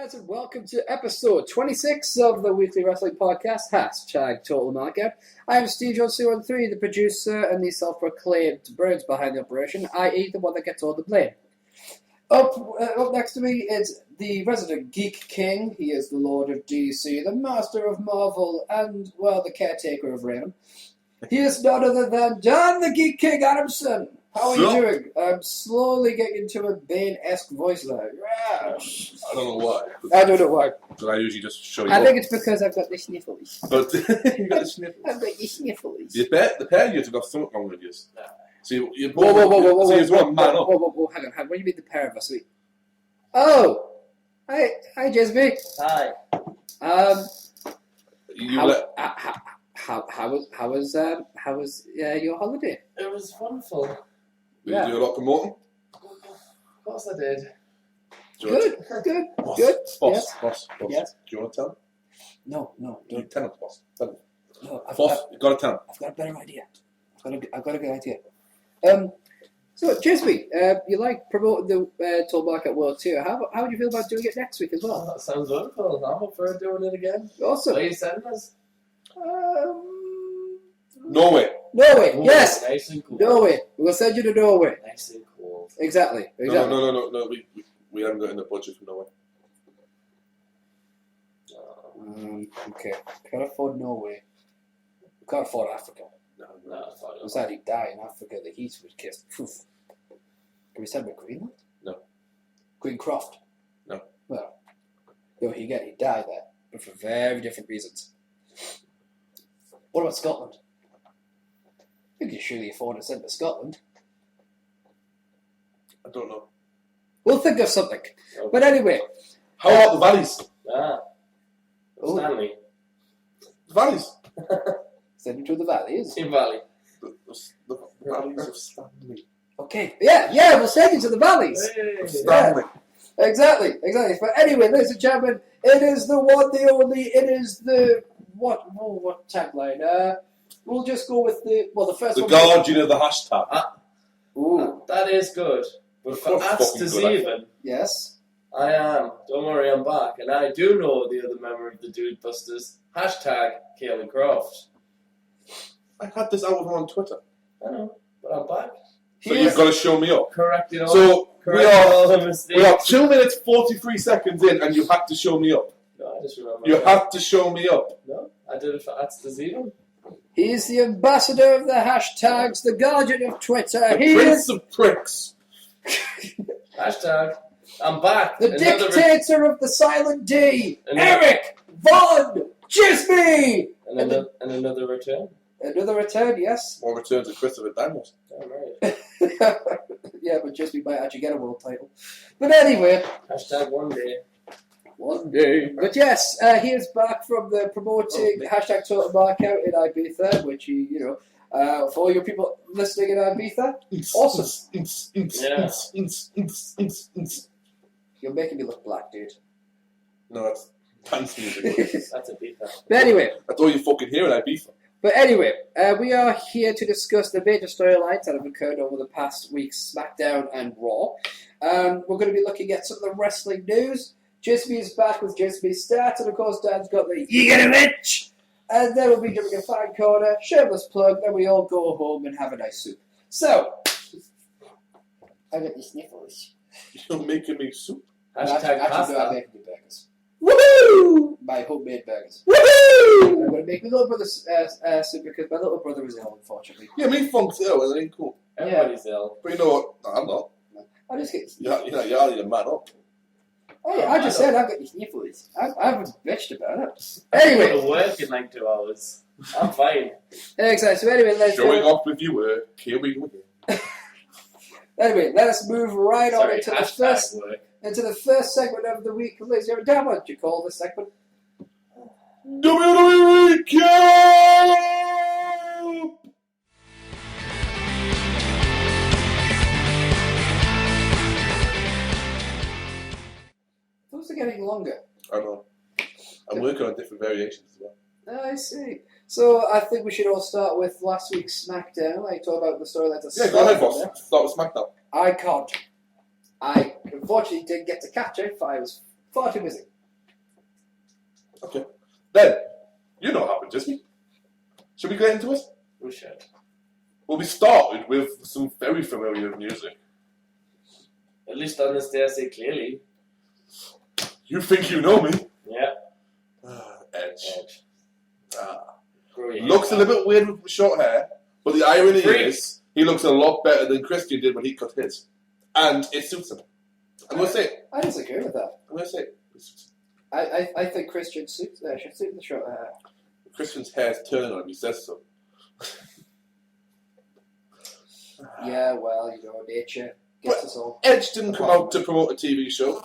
guys, and welcome to episode 26 of the Weekly Wrestling Podcast, hashtag Total Knockout. I am Steve Jones 213, the producer and the self-proclaimed brains behind the operation, i.e. the one that gets all the blame. Up next to me is the resident Geek King. He is the Lord of DC, the Master of Marvel, and, well, the caretaker of Raymond. He is none other than John the Geek King Adamson. How are you doing? I'm slowly getting into a Bane-esque voice there. Yeah. I don't know why. I don't know why. But I usually just show you I think it's because I've got the sniffles. But you got the sniffles. I've got the sniffles. The pair of you have got something wrong with you. So you Whoa, so you want man up. Whoa, hang on. What do you mean the pair of us? Oh! Hi, Djismie. Hi. How was your holiday? It was wonderful. Did you do a lot of promoting? Of course I did. Good. Boss. Yes. Do you want to tell him? No, You don't. tell him, boss. Tell him. No, Boss, you got to tell him. I've got a better idea. I've got a good idea. So, Djismie, you like promoting the Total Knockout World Tour. How would you feel about doing it next week as well? That sounds wonderful. I'm up for doing it again. Awesome. Where are you sending us? Norway. Norway, Ooh, yes. Nice and cool. Norway. We'll send you to Norway. Nice and cool. Exactly. No. We haven't got in the budget for Norway. Okay. Can't afford Norway. We can't afford Africa. No, I thought it We was. sadly die in Africa. The heat would kiss. Poof. Can we send him to Greenland? No. Greencroft? No. Well, he'd die there, but for very different reasons. What about Scotland? You can surely afford to send to Scotland. I don't know. We'll think of something. Okay. But anyway. How about the valleys? Ooh. Stanley. The valleys. Send him to the valleys. Team Valley. The valleys of Stanley. Okay. Yeah, we'll send you to the valleys. Hey. Stanley. Exactly. But anyway, ladies and gentlemen, it is the one, the only, it is the, what tagline? We'll just go with the first The one. guardian of the hashtag. Ooh. That is good. But for That's us fucking to good, even, Yes. I am. Don't worry, I'm back. And I do know the other member of the Dude Busters. Hashtag Caelan Croft. I had this out of him on Twitter. I know, but I'm back. So you've got to show me up. Correcting all, So all the mistakes. we are 2 minutes 43 seconds in, and you had to show me up. No, I just remember. You had to show me up. No, I did it for That's the Zealand. He's the ambassador of the hashtags, the guardian of Twitter. The He Prince is of Pricks. Hashtag, I'm back. the dictator of the silent D, Eric Von Djismie. Another return. Another return, yes. More returns of Christopher Daniels. Damn right. Yeah, but Djismie might actually get a world title. But anyway. Hashtag one day. One day. But yes, he is back from the promoting hashtag Total Knockout in Ibiza, which for all your people listening in Ibiza, awesome. You're making me look black, dude. No, that's dance music. That's a beat. But anyway. That's all you fucking hear in Ibiza. But anyway, we are here to discuss the major storylines that have occurred over the past week's SmackDown and Raw. We're going to be looking at some of the wrestling news. Djismie is back with Djismie Stats, and of course Dan's got the You Get a Bitch! And then we'll be doing a fan corner, shameless plug, then we all go home and have a nice soup. So, I got the sniffles. You're making me soup. Hashtag I'm pasta. making the burgers. Woohoo! My homemade burgers. Woohoo! I'm going to make my little brother's soup because my little brother is ill, unfortunately. Yeah, me funk's ill, and it ain't cool. Everybody's ill. But you know what? No, I'm not. I just get. You're the man up. Oh yeah, I just said I've got the sniffles. I haven't bitched about it. I Anyway. go to work in like 2 hours. I'm fine. Exactly. So anyway, let's Showing off with your work. Here we go again. Anyway, let us move right on Sorry, into hashtag work. the first segment of the week. Ladies and gentlemen, Dan, what did you call this segment? WWE Recap! Those are getting longer. I know. I'm working on different variations as well. I see. So I think we should all start with last week's SmackDown. I talk about the storylines. Yeah, go ahead, boss. Start with SmackDown. I can't. I unfortunately didn't get to catch it. I was far too busy. Okay. Then, you know what happened, Djismie. Should we get into it? We should. Well, we started with some very familiar music. At least on this day I say clearly. You think you know me? Yeah. Edge. Grow your Looks a hair little bit weird with short hair, but the irony Freak. is he looks a lot better than Christian did when he cut his. And it suits him. I'm going to say it. I disagree with that. I'm going to say it. I think Christian should suit the short hair. Christian's hair's turning on him, he says so. Yeah, well, nature gets us all. Edge didn't come out to promote a TV show,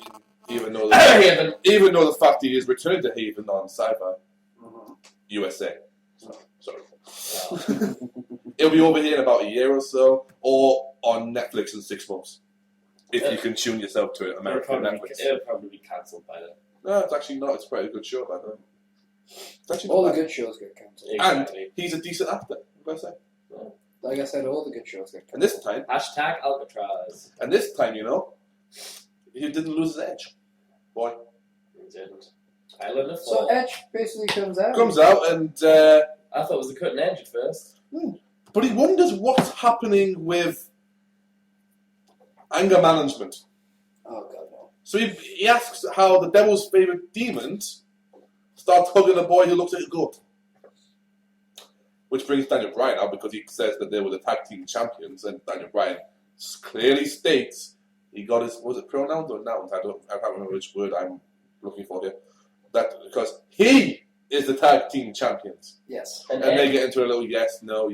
even though Haven. even though the fact he is returning to Haven on Sci-Fi USA. Sorry. It'll be over here in about a year or so, or on Netflix in 6 months. If you can tune yourself to it, American Netflix. It'll probably be cancelled by then. No, it's actually not. It's quite a good show by then. It's actually All not the bad. good shows get cancelled. Exactly. And he's a decent actor, I'm going to say. Like I said, all the good shows get And cancelled. Alcatraz. this time, he didn't lose his edge. Boy. He didn't. Island of So Fall. Edge basically comes out. Comes out and... I thought it was the cutting edge at first. but he wonders what's happening with anger management. Oh god, no. So he asks how the devil's favourite demon starts hugging a boy who looks like a goat. Which brings Daniel Bryan out because he says that they were the tag team champions, and Daniel Bryan clearly states he got his, was it pronouns or nouns? I can't remember which word I'm looking for here. That because he is the tag team champions. Yes. And they get into a little yes, no,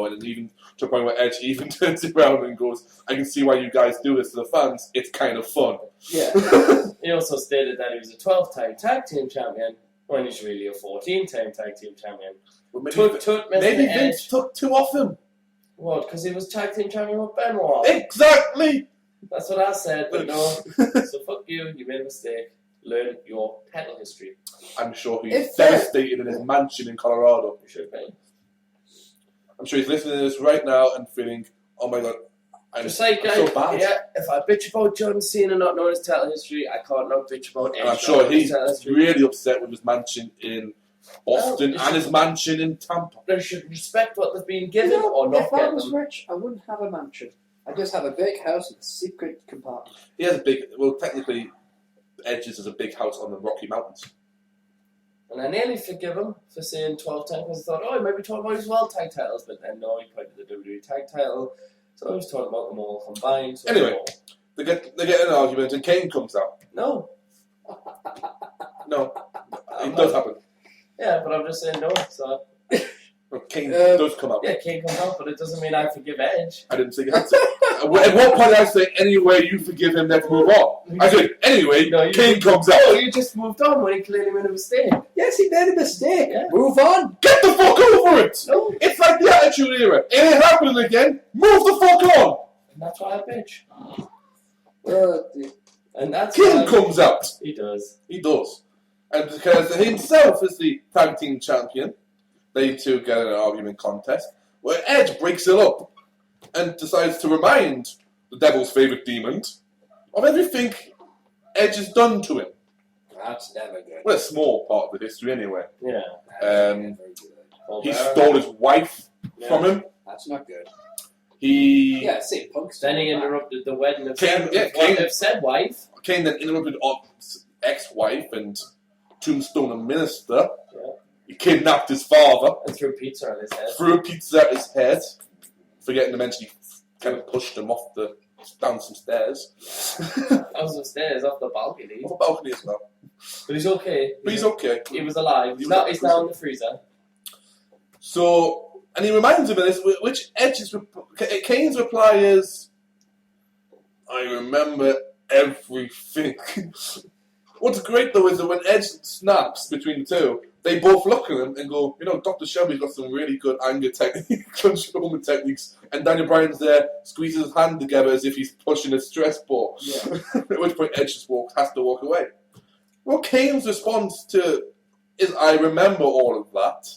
and then even to a point where Edge even turns around and goes, I can see why you guys do this to the fans, it's kind of fun. Yeah. He also stated that he was a 12-time tag team champion when he's really a 14-time tag team champion. Well, Maybe Vince took 2 off him. What? Because he was tag team champion with Benoit. Exactly! That's what I said, but no. So fuck you, you made a mistake. Learn your title history. I'm sure he's It's devastated in his mansion in Colorado. You should be. I'm sure he's listening to this right now and feeling, oh my god, I'm Just like, so bad. yeah, if I bitch about John Cena not knowing his title history, I can't not bitch about Edge. And I'm not sure knowing his he's title history. really upset with his mansion in Boston Well, and his mansion in Tampa. They should respect what they've been given or not if I get was them. rich, I wouldn't have a mansion. I'd just have a big house with a secret compartment. He has a big, well, technically, Edge's is a big house on the Rocky Mountains. And I nearly forgive him for saying 12 times because I thought, oh, he might be talking about his world tag titles, but then no, he pointed to the WWE tag title, so he was talking about them all combined. So Anyway. no. They get in an argument and Kane comes out. No. No, it does happen. Yeah, but I'm just saying no, so... Well, Kane does come out. Yeah, Kane comes out, but it doesn't mean I forgive Edge. I didn't say you had to. At what point did I say, anyway, you forgive him, let's move on? I said, anyway, No, you Kane comes Oh, out. you just moved on when he clearly made a mistake. Yes, he made a mistake. Yeah. Move on. Get the fuck over it! No. It's like the Attitude Era. It ain't happening again. Move the fuck on! And that's why I bitch. Dear. And that's King why comes out. he does. He does. And because himself is the tag team champion, they two get in an argument contest where Edge breaks it up and decides to remind the Devil's favourite demon of everything Edge has done to him. That's never good. Well, a small part of the history anyway. Yeah. Very good. He Colbert. stole his wife Yeah. from him. That's not good. He Yeah, see, Punk's Then he interrupted the wedding of Kane- said wife. Kane then interrupted Ott's ex-wife and tombstone a minister. Yeah. He kidnapped his father, And threw pizza on his head. threw a pizza at his head, forgetting to mention he kind of pushed him down some stairs. I was upstairs off the balcony. Off the balcony as well. But he's okay. But he's okay. He was alive. He's He was now in the freezer. So, and he reminds him of this, which Kane's reply is, I remember everything. What's great though is that when Edge snaps between the two, they both look at him and go, Dr. Shelby's got some really good anger controlment techniques, and Daniel Bryan's there, squeezes his hand together as if he's pushing a stress ball. Yeah. At which point Edge just has to walk away. Well, Kane's response to is, I remember all of that.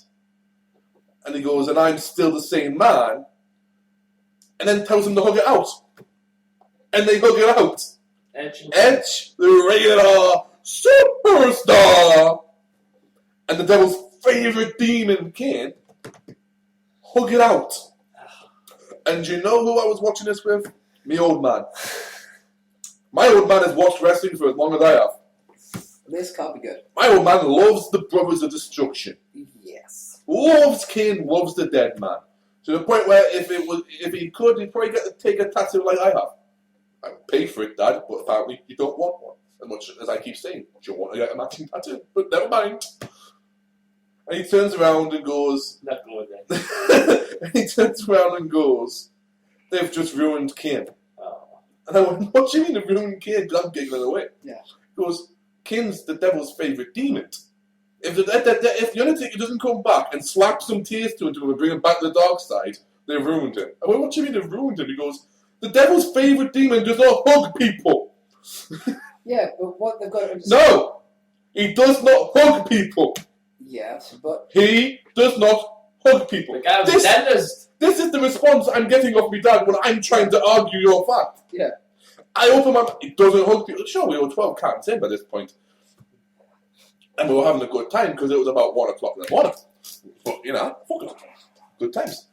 And he goes, and I'm still the same man. And then tells him to hug it out. And they hug it out. Edge, the rated R superstar. and the devil's favourite demon, Kane, hug it out. And do you know who I was watching this with? Me old man. My old man has watched wrestling for as long as I have. This can't be good. My old man loves the Brothers of Destruction. Yes. Loves Kane, loves the dead man. To the point where if he could, he'd probably get to take a tattoo like I have. I would pay for it, Dad, but apparently you don't want one. As much as I keep saying, do you want to get a matching tattoo? But never mind. And he turns around and goes... Not going there. And he turns around and goes, they've just ruined Kane. Oh. And I went, what do you mean they've ruined Kane? Because I'm giggling away. Yeah. He goes, Kane's the devil's favourite demon. If the Undertaker doesn't come back and slap some tears to him to bring him back to the dark side, they've ruined him. I went, what do you mean they've ruined him? He goes, the devil's favourite demon does not hug people. Yeah, but what they've got to understand... No! He does not hug people. Yes, but... He does not hug people. The guy was a dentist. This is the response I'm getting off my dad when I'm trying to argue your fact. Yeah. I open my... He doesn't hug people. Sure, we were 12 cans in by this point. And we were having a good time because it was about 1 o'clock in the morning. But, you know, fuck it. Good times.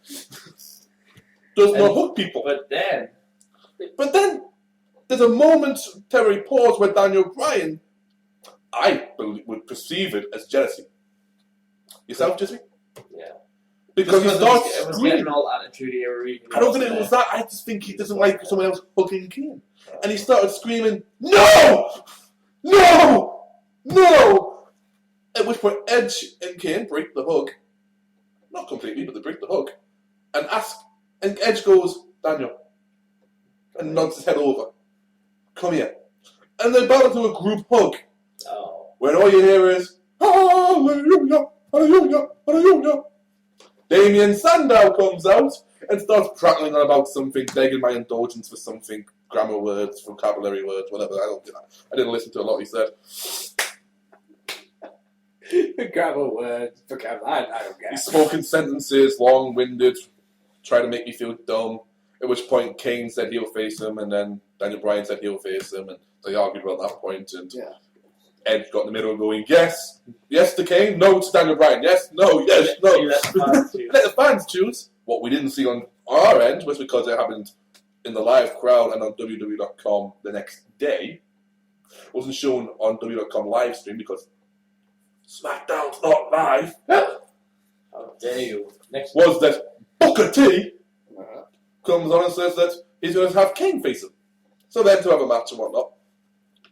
Does not hug people. But then, there's a momentary pause where Daniel Bryan, I would perceive it as jealousy. Yourself, Djismie? yeah. Because he starts it was screaming. getting all attitude era. I don't think it was that. I just think he doesn't like someone else hugging Kane. And he started screaming, no! No! No! At which point Edge and Kane break the hug. Not completely, but they break the hug. And Edge goes, Daniel. And nods his head over. Come here. And they bow to a group hug. Oh. Where all you hear is, hallelujah, hallelujah, hallelujah. Damien Sandow comes out and starts prattling on about something, begging my indulgence for something, grammar words, vocabulary words, whatever. I didn't listen to a lot he said. Grammar words, vocabulary, I don't get it. He's spoken sentences, long-winded, trying to make me feel dumb. At which point Kane said he'll face him, and then Daniel Bryan said he'll face him, and they argued about that point, and Edge got in the middle going, yes to Kane, no to Daniel Bryan, yes, no, yes, no. Let the fans choose. What we didn't see on our end was because it happened in the live crowd and on WWE.com the next day. It wasn't shown on WWE.com live stream because SmackDown's not live. How dare you? Next was that Booker T comes on and says that he's going to have Kane face him. So then to have a match and whatnot.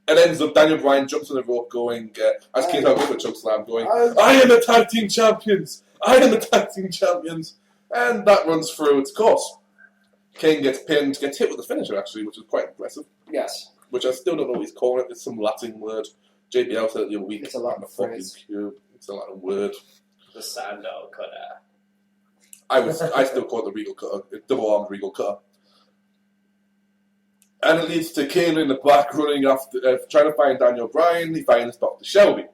And ends up Daniel Bryan jumps on the rope going, as Kane has a choke slam going, I am the tag team champions! I am the tag team champions! And that runs through its course. Kane gets pinned, gets hit with the finisher actually, which is quite impressive. Yes. Which I still don't know what he's calling it. It's some Latin word. JBL said it the other week. It's a Latin phrase. It's a Latin word. The Sandow cutter. I still call it the Regal Cutter, double-armed Regal Cutter. And it leads to Kane in the back running after, trying to find Daniel Bryan. He finds Dr. Shelby.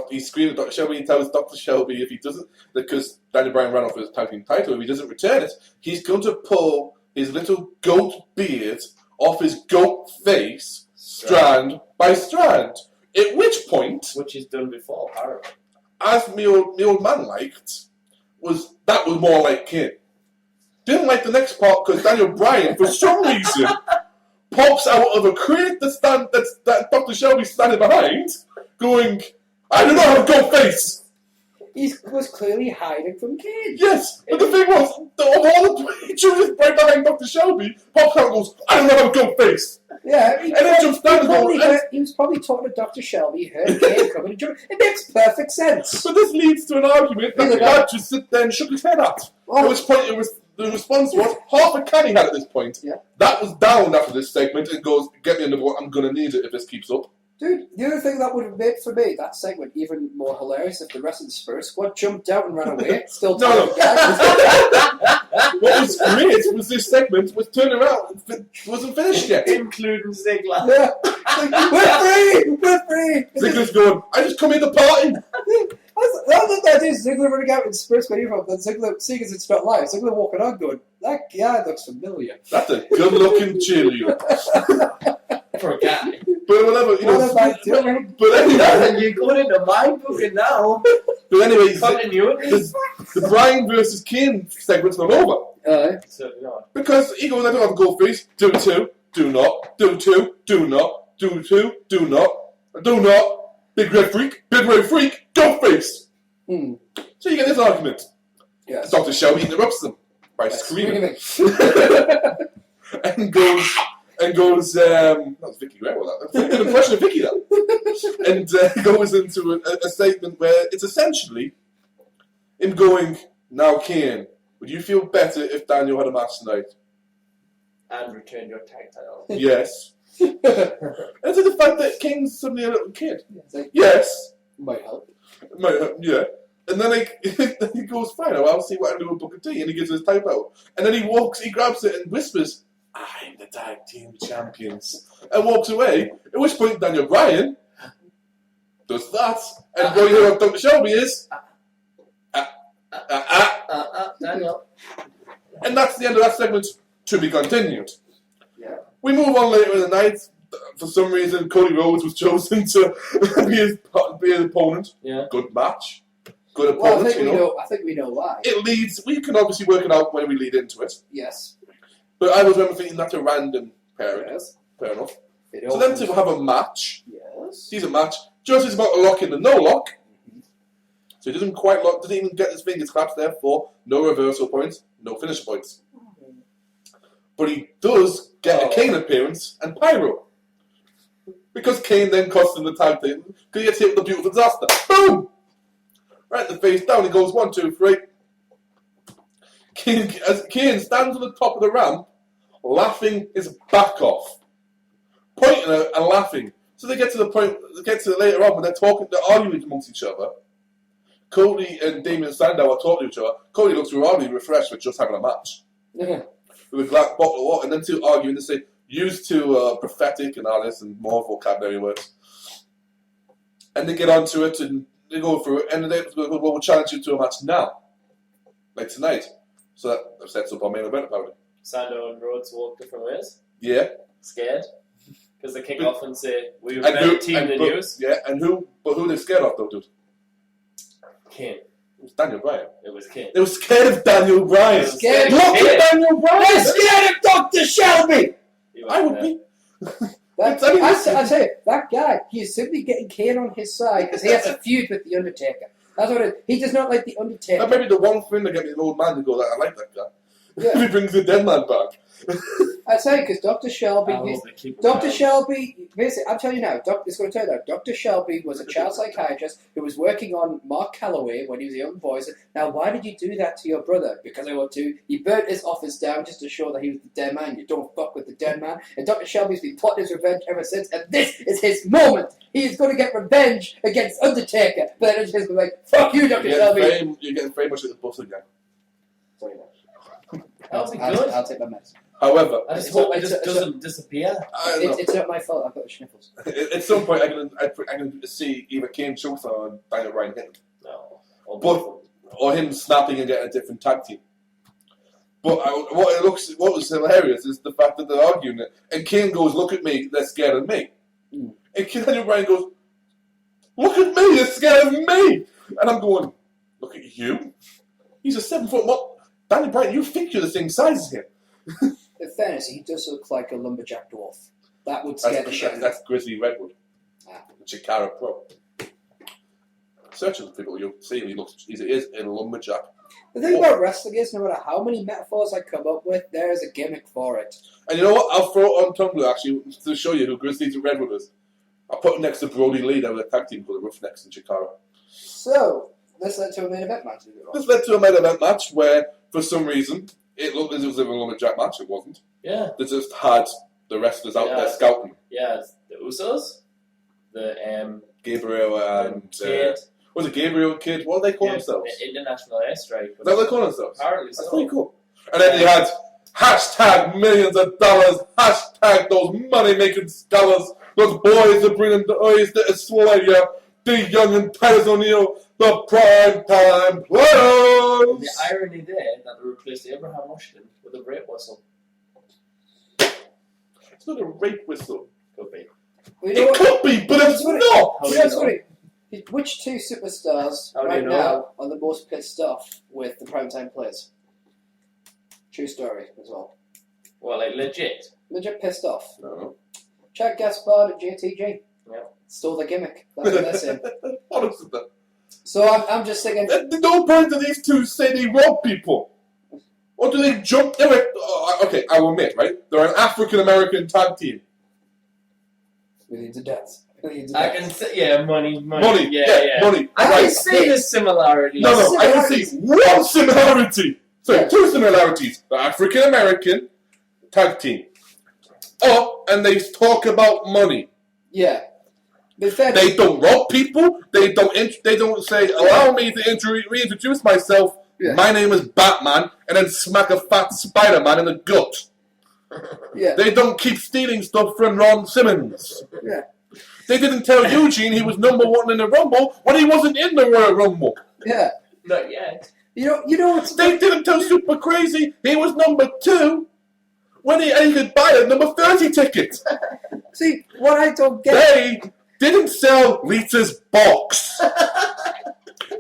He's screaming at Dr. Shelby. He tells Dr. Shelby if he doesn't, because Daniel Bryan ran off with his tag team title, if he doesn't return it, he's going to pull his little goat beard off his goat face, strand by strand. At which point, which he's done before, apparently. As me old man liked, was more like Kane. Didn't like the next part because Daniel Bryan, for some reason, pops out of a crate that Dr. Shelby's standing behind, going, I do not have a goat face. He was clearly hiding from Kane. Yes, but the thing was, of all the he just right behind Dr. Shelby, pops out and goes, I do not have a goat face. Yeah, and then jumps down he was probably talking to Dr. Shelby, heard Kane coming and jumping. It makes perfect sense. But this leads to an argument that the guy just sit there and shook his head at. At which point the response was, half a can he had at this point. Yeah. That was down after this segment and goes, get me another one, I'm going to need it if this keeps up. Dude, the other thing that would have made, for me, that segment even more hilarious if the rest of the Spirit squad jumped out and ran away. Still no. What was great was this segment was turning around. It wasn't finished yet. Including Ziggler. Yeah. We're free! Ziggler's going, I just come in the party. That's what that is. Ziggler running out in Spirit squad uniform, then Ziggler, seeing as it's not live, Ziggler walking on going, that guy looks familiar. That's a good-looking cheerleader. For a guy. But whatever, you know. What am I doing? But anyway, You're going into mind booking now. but anyway, Continuity. the Bryan versus Kane segment's not over. Certainly not. Because he goes, I don't have a go face. Do two, do not, do two, do not, do two, do not, do not. Big red freak, go face. So you get this argument. Yes. Dr. Shelby interrupts them by screaming. and goes, that's Vicky Ray, that's an impression of Vicky, that. And goes into a statement where it's essentially him going, now Kane, would you feel better if Daniel had a match tonight? And return your tag title. Yes. And it's the fact that Kane's suddenly a little kid. Like, Yes. might help. Might help, yeah. And then then he goes, fine, I'll see what I can do with Booker T. And he gives his type out. And then he grabs it and whispers, I'm the tag team champions. And walks away. At which point Daniel Bryan does that. And all you hear of Dr. Shelby is, Daniel. And that's the end of that segment. To be continued. Yeah. We move on later in the night. For some reason, Cody Rhodes was chosen to be his opponent. Yeah. Good match. Good Well, opponent, I think we know why. It leads. We can obviously work it out when we lead into it. Yes. But I was remember thinking that's a random pairing. Yes. Fair enough. It So then to have a match. Yes. Sees a match. Just is about a lock in the no lock. So he doesn't quite lock. Doesn't even get his fingers clapped. Therefore, no reversal points. No finish points. But he does get a Kane appearance and pyro. Because Kane then costs him the tag team. Because he gets hit with the beautiful disaster. Boom! Right in the face down. He goes 1, 2, 3. Kane stands on the top of the ramp, laughing his back off. Pointing and laughing. So they get to the point, later on when they're arguing amongst each other. Cody and Damien Sandow are talking to each other. Cody looks really refreshed for just having a match. Yeah. With a glass bottle of water, and then two arguing, they say, used to prophetic and all this and more vocabulary words. And they get onto it and they go through it, and they go, well, we'll challenge you to a match now. Like tonight. So that sets up our main event apparently. Sandow and Rhodes walk different ways. Yeah. Scared. Because they kick off and say, we were better team than yours. Yeah, and who they scared of though, dude? Kane. It was Daniel Bryan. It was Kane. They were scared of Daniel Bryan. Scared Look at Daniel Bryan! They're scared of Dr. Shelby! I would be. I tell you, that guy, he is simply getting Kane on his side because he has a feud with The Undertaker. That's what it is. He does not like The Undertaker. That may be the one thing that gets me an old man to go, I like that guy. Yeah. He brings the dead man back. I say because Dr. Shelby, basically, I'm telling you now, it's going to tell you now, Dr. Shelby was a child psychiatrist who was working on Mark Calloway when he was a young boy. So, now, why did you do that to your brother? Because I want to. He burnt his office down just to show that he was the dead man. You don't fuck with the dead man. And Dr. Shelby's been plotting his revenge ever since. And this is his moment. He is going to get revenge against Undertaker. But then Undertaker's going to be like, fuck you, Dr. Shelby. You're getting very much at the bus again. Sorry, That'll be good. I'll take my medicine. However, I just hope it just doesn't disappear. It's not my fault. I've got the sniffles. At some point, I can see either Kane chokes on Daniel Bryan hitting, No. or him snapping and getting a different tag team. But what was hilarious is the fact that they're arguing it, and Kane goes, "Look at me, they're scared of me," and Daniel Bryan goes, "Look at me, they're scared of me," and I'm going, "Look at you. He's a 7 foot model. Daniel Bryan, you think you're the same size as him." In fairness, he does look like a lumberjack dwarf. That would scare the shit out of me. That's Grizzly Redwood. The Chikara Pro. Searching for people, you'll see he is a lumberjack. The thing about wrestling is, no matter how many metaphors I come up with, there is a gimmick for it. And you know what? I'll throw it on Tumblr actually to show you who Grizzly Redwood is. I'll put him next to Brody Lee. They were a tag team called the Roughnecks in Chikara. So, this led to a main event match. This led to a main event match where, for some reason, it looked as if it was a lumberjack match. It wasn't. Yeah. They just had the wrestlers out there scouting. Yeah, the Usos, the Gabriel and Kid. Was it Gabriel Kid? What do they call themselves? The International Airstrike. Is that what they call themselves? Apparently so. That's pretty cool. And then you had hashtag millions of dollars, hashtag those money-making scholars, those boys that bring in the eyes that swallow you, the young and Titus O'Neil, the prime time players. The irony there that they replaced Abraham Washington with a rape whistle. It's not a rape whistle. Could be. We know It what, could be, but it's What- not. How do you you know, know? sorry, which two superstars How do right you know now are the most pissed off with the primetime players? True story as well. Well, like legit. Legit pissed off. No. Chad Gaspard and JTG. Yeah. Stole the gimmick. That's what they're saying. What is that? So I'm just thinking. At no point do these two say they rob people. Or do they jump? No, wait, okay, I will admit, right? They're an African American tag team. Millions of deaths. Millions of I deaths. can see, yeah, money. Money, yeah. money. I Right. can see the similarities. No, I can see one similarity. Sorry, Yeah. two similarities. The African American tag team. Oh, and they talk about money. Yeah. But fair They don't rob people. They don't say, "Allow me to reintroduce myself. Yeah. My name is Batman," and then smack a fat Spider-Man in the gut. Yeah. They don't keep stealing stuff from Ron Simmons. Yeah. They didn't tell Eugene he was number one in the Rumble when he wasn't in the Royal Rumble. Yeah. Not yet. You know what's They didn't tell Super Crazy he was number 2 when he could buy a number 30 ticket. See, what I don't get. They didn't sell Rita's box.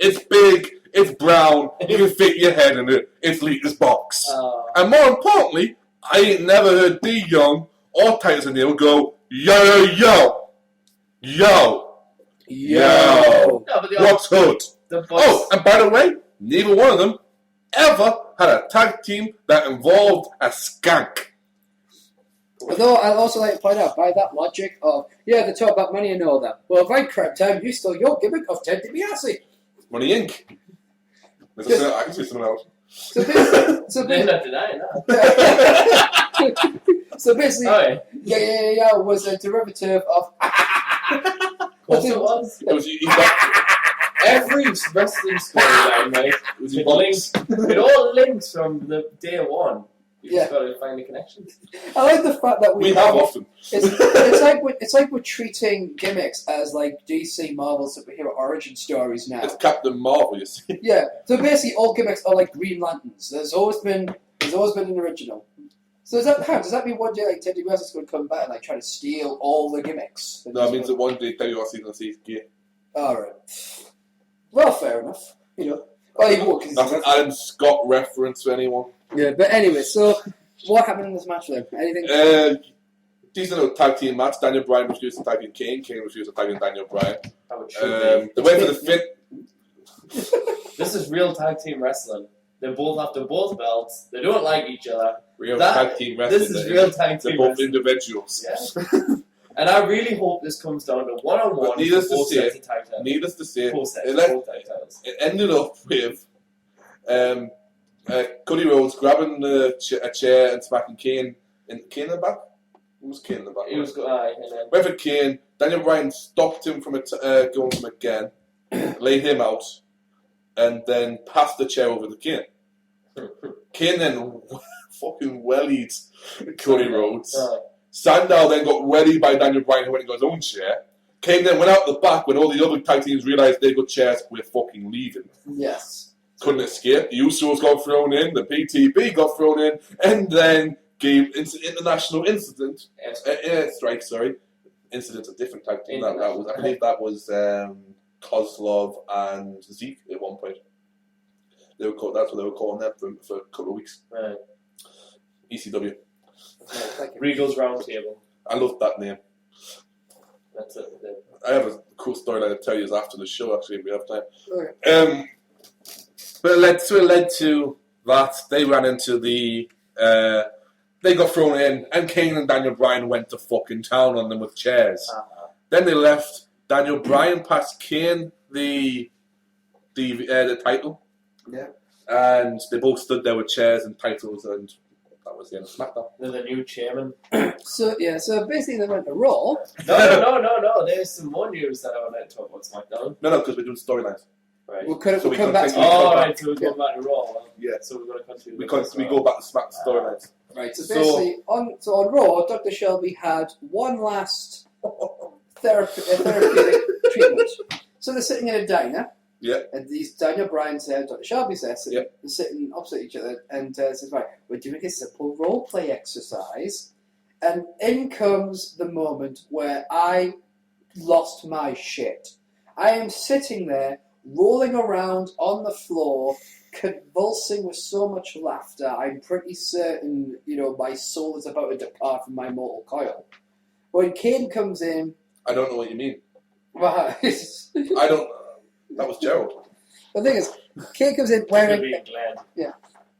It's big, it's brown, you can fit your head in it, it's Rita's box. And more importantly, I ain't never heard D Young or Titus O'Neil go, yo, yo, yo, yo, yo. No, but What's hood? the Oh, and by the way, neither one of them ever had a tag team that involved a skank. Although I'd also like to point out, by that logic of, yeah, they talk about money and all that. Well, if I crap time, you stole your gimmick of Ted DiBiase. Money Inc. I can see someone else. So basically, they're not denying that. so basically, Oh, yeah, was a derivative of. of course it was. It was, he got, Every wrestling storyline, right? it was It box. links. It all links from the day one. You Yeah. just got to find the connections. I like the fact that We have often. It's like we're treating gimmicks as like DC Marvel superhero origin stories now. It's Captain Marvel, you see. Yeah, so basically all gimmicks are like Green Lanterns. There's always been an original. So does that mean one day like Ted DiBiase is going to come back and like try to steal all the gimmicks? No, it means that one day WRC is going to see his gear. All right. Well, fair enough. You know. Oh, he won't. 'Cause That's an Adam Scott reference for anyone. yeah, but anyway, so what happened in this match then? Anything? Decent little tag team match. Daniel Bryan was used to tagging Kane. Kane was used to tagging Daniel Bryan. How it should They went for the fin. be. This is real tag team wrestling. They're both after both belts. They don't like each other. Real That- tag team wrestling. This is real tag They're team both wrestling. individuals. Yeah. And I really hope this comes down to one-on-one But needless for to both say, sets of tag titles. Needless to say, Both sets, it, let- both tag titles. it ended up with Cody Rhodes grabbing a chair and smacking Kane in the back. Who was Kane in the back? It was aye, and then Went for Kane. Daniel Bryan stopped him from going from again, laid him out, and then passed the chair over to Kane. Kane then fucking wellied Cody Rhodes. aye. Sandow then got wellied by Daniel Bryan, who went and got his own chair. Kane then went out the back when all the other tag teams realised they got chairs. We're fucking leaving. Yes. Couldn't escape. The Usos got thrown in. The PTB got thrown in, and then gave international incident. Strike. Sorry, incident's a different tag team. That was, I believe, that was Kozlov and Zeke at one point. They were called. That's what they were calling them for a couple of weeks. Right. ECW. Thank you. Regal's Round Table. I love that name. That's it. I have a cool story to tell you after the show. Actually, if we have time. Okay. But it led to that. They ran into the. They got thrown in, and Kane and Daniel Bryan went to fucking town on them with chairs. Then they left. Daniel Bryan passed Kane the title. Yeah. And they both stood there with chairs and titles, and that was the end of SmackDown. They're the new chairman. So basically they went to Raw. No. There's some more news that I would like to talk about SmackDown. No, because we're doing storylines. Right. We'll So we come back to continue. Oh, right. So we're going back to Raw. Well, Yeah. So we're going to continue. We go back to SmackDown storylines. Right, so So- basically, on Raw, Dr. Shelby had one last therapeutic treatment. So they're sitting in a diner, Yeah. and these Daniel Bryan said, Dr. Shelby says, Yeah. they're sitting opposite each other, and says, right, we're doing a simple role play exercise, And in comes the moment where I lost my shit. I am sitting there, rolling around on the floor, convulsing with so much laughter, I'm pretty certain, my soul is about to depart from my mortal coil. When Kane comes in... I don't know what you mean. Well, I don't... That was Gerald. The thing is, Kane comes in wearing... Yeah.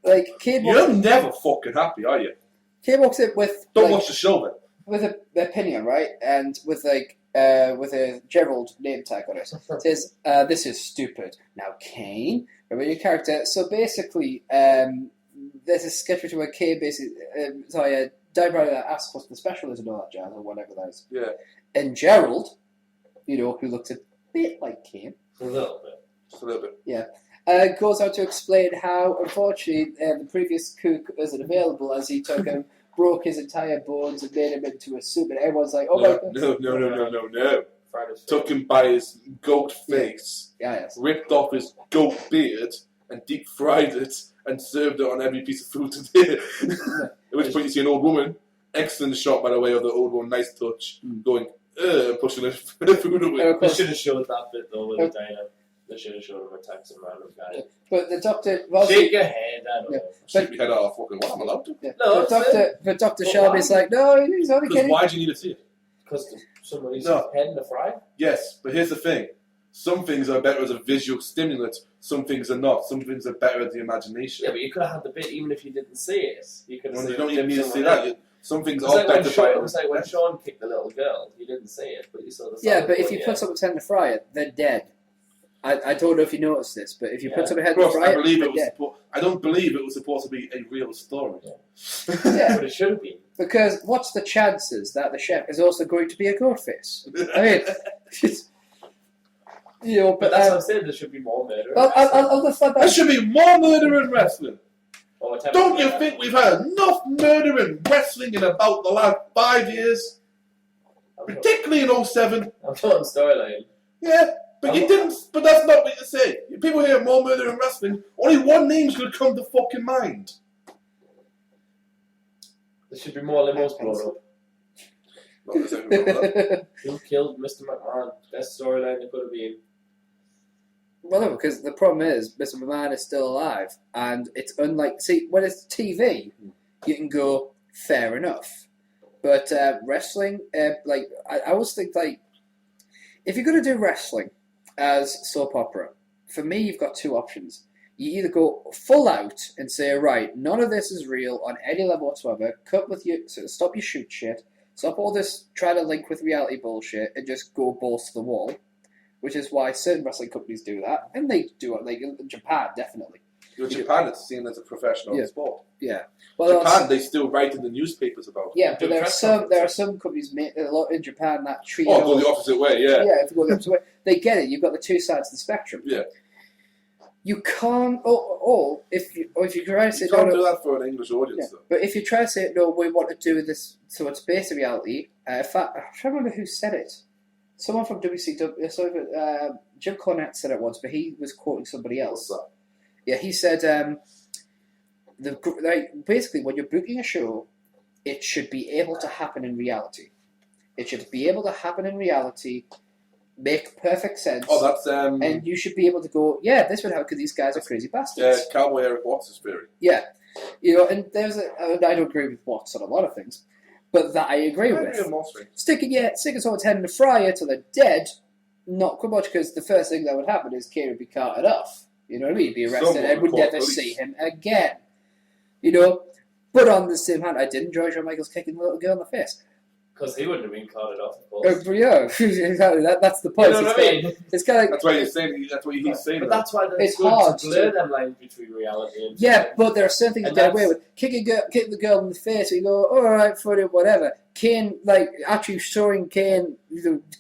Like, Kane You're never fucking happy, are you? Kane walks in with... Don't watch the show, then. With a opinion, right? And with a Gerald name tag on it. It says, this is stupid. Now, Kane, remember your character. So basically, there's a sketch between where Kane basically, Dave Ryder asks what the special is and all that jazz, or whatever that is. Yeah. And Gerald, who looks a bit like Kane. A little bit. Just a little bit. Yeah. Goes on to explain how, unfortunately, the previous cook isn't available as he took him, broke his entire bones and made him into a soup. And everyone's like, oh my God. No. Took him by his goat face, Yes. ripped off his goat beard, and deep fried it, and served it on every piece of food today. At which point you see an old woman, excellent shot by the way of the old one, nice touch, going, pushing the food away. They should have showed that bit though with the diner. They should have showed him attacks some random guy. But the doctor... Shake your head, I don't know. Shake your head off, fucking, what, I'm allowed to? Yeah. No, but Dr. Shelby's like, no, he's only Because kidding. why do you need to see it? Because somebody's No. head in the fry? Yes, but here's the thing. Some things are better as a visual stimulant, some things are not. Some things are better at the imagination. Yeah, but you could have had the bit even if you didn't see it. You could have You seen don't it even need to see somewhere that. else. Some things It are was like better it was like when Sean kicked the little girl. You didn't see it, but you saw the Yeah, side but if of you it, put something in the fryer, they're dead. I don't know if you noticed this, but if you put something in the Plus, fryer, I believe they're it was. dead. I don't believe it was supposed to be a real story. Yeah. But it should have been. Because what's the chances that the chef is also going to be a goat face? I mean, But that's what I'm saying. There should be more murder. I'll defend There that. should be more murder in wrestling. Or whatever. Don't you think we've had enough murder in wrestling in about the last 5 years? Particularly in 07. I'm talking storyline. Yeah, but you didn't. But that's not what you say. People hear more murder in wrestling. Only one name's going to come to fucking mind. There should be more limos blown up. Not necessarily about that. Who killed Mr. McMahon? Best storyline there could have been. Well, no, because the problem is Mr. McMahon is still alive, and it's unlike... See, when it's TV, you can go, fair enough. But wrestling, I always think, if you're going to do wrestling as soap opera, for me, you've got two options. You either go full out and say, right, none of this is real on any level whatsoever, stop your shoot shit, stop all this trying to link with reality bullshit, and just go balls to the wall. Which is why certain wrestling companies do that, and they do it. Like in Japan, definitely. In Japan, it's seen as a professional sport. Yeah. Well, Japan, they still write in the newspapers about it. Yeah, but there are some companies a lot in Japan that treat. Oh, go the opposite way. Yeah. Yeah, if you go the opposite way, they get it. You've got the two sides of the spectrum. Yeah. You can't. If you try to say You can't no, do that for an English audience, though. But if you try to say no, we want to do this, so it's based on reality. In fact, I'm trying to remember who said it. Someone from WCW, Jim Cornette said it once, but he was quoting somebody else. Yeah, he said, basically, when you're booking a show, it should be able to happen in reality. It should be able to happen in reality, make perfect sense. Oh, that's... and you should be able to go, yeah, this would happen because these guys are crazy bastards. Cowboy Eric Watts' theory. Yeah. And I don't agree with Watts on a lot of things. But that I agree with. Sticking someone's head in the fryer till they're dead, not quite much, because the first thing that would happen is Kane would be carted off. You know what I mean? He'd be arrested and would never see him again. But on the same hand, I did enjoy Shawn Michaels kicking the little girl in the face. Because he wouldn't have been carted off, of course. Yeah, exactly. That's the point. You know what I mean? It's kind of like... That's why he's saying. That's what he's saying. But that's why it's good hard to blur them lines between reality and... Yeah, but there are certain things you get away with. Kicking the girl in the face, you go, all right, funny, whatever. Kane, actually showing Kane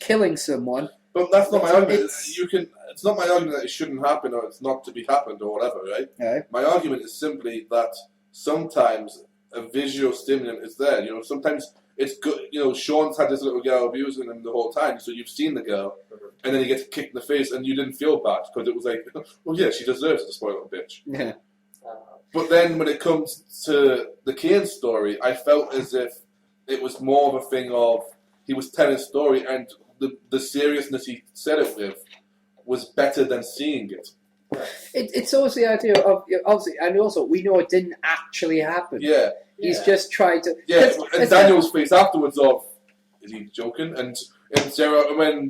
killing someone. But that's not my argument. It's not my argument that it shouldn't happen or it's not to be happened or whatever, right? Right. My argument is simply that sometimes a visual stimulant is there. Sometimes it's good. Sean's had this little girl abusing him the whole time, so you've seen the girl, and then he gets kicked in the face, and you didn't feel bad because it was like, well, yeah, she deserves it, the spoiled little bitch. Yeah. But then when it comes to the Kane story, I felt as if it was more of a thing of he was telling a story, and the seriousness he said it with was better than seeing it. It's also the idea of obviously, and also we know it didn't actually happen. Yeah. He's just tried to. Yeah, and Daniel's face afterwards of, is he joking? And Sarah, when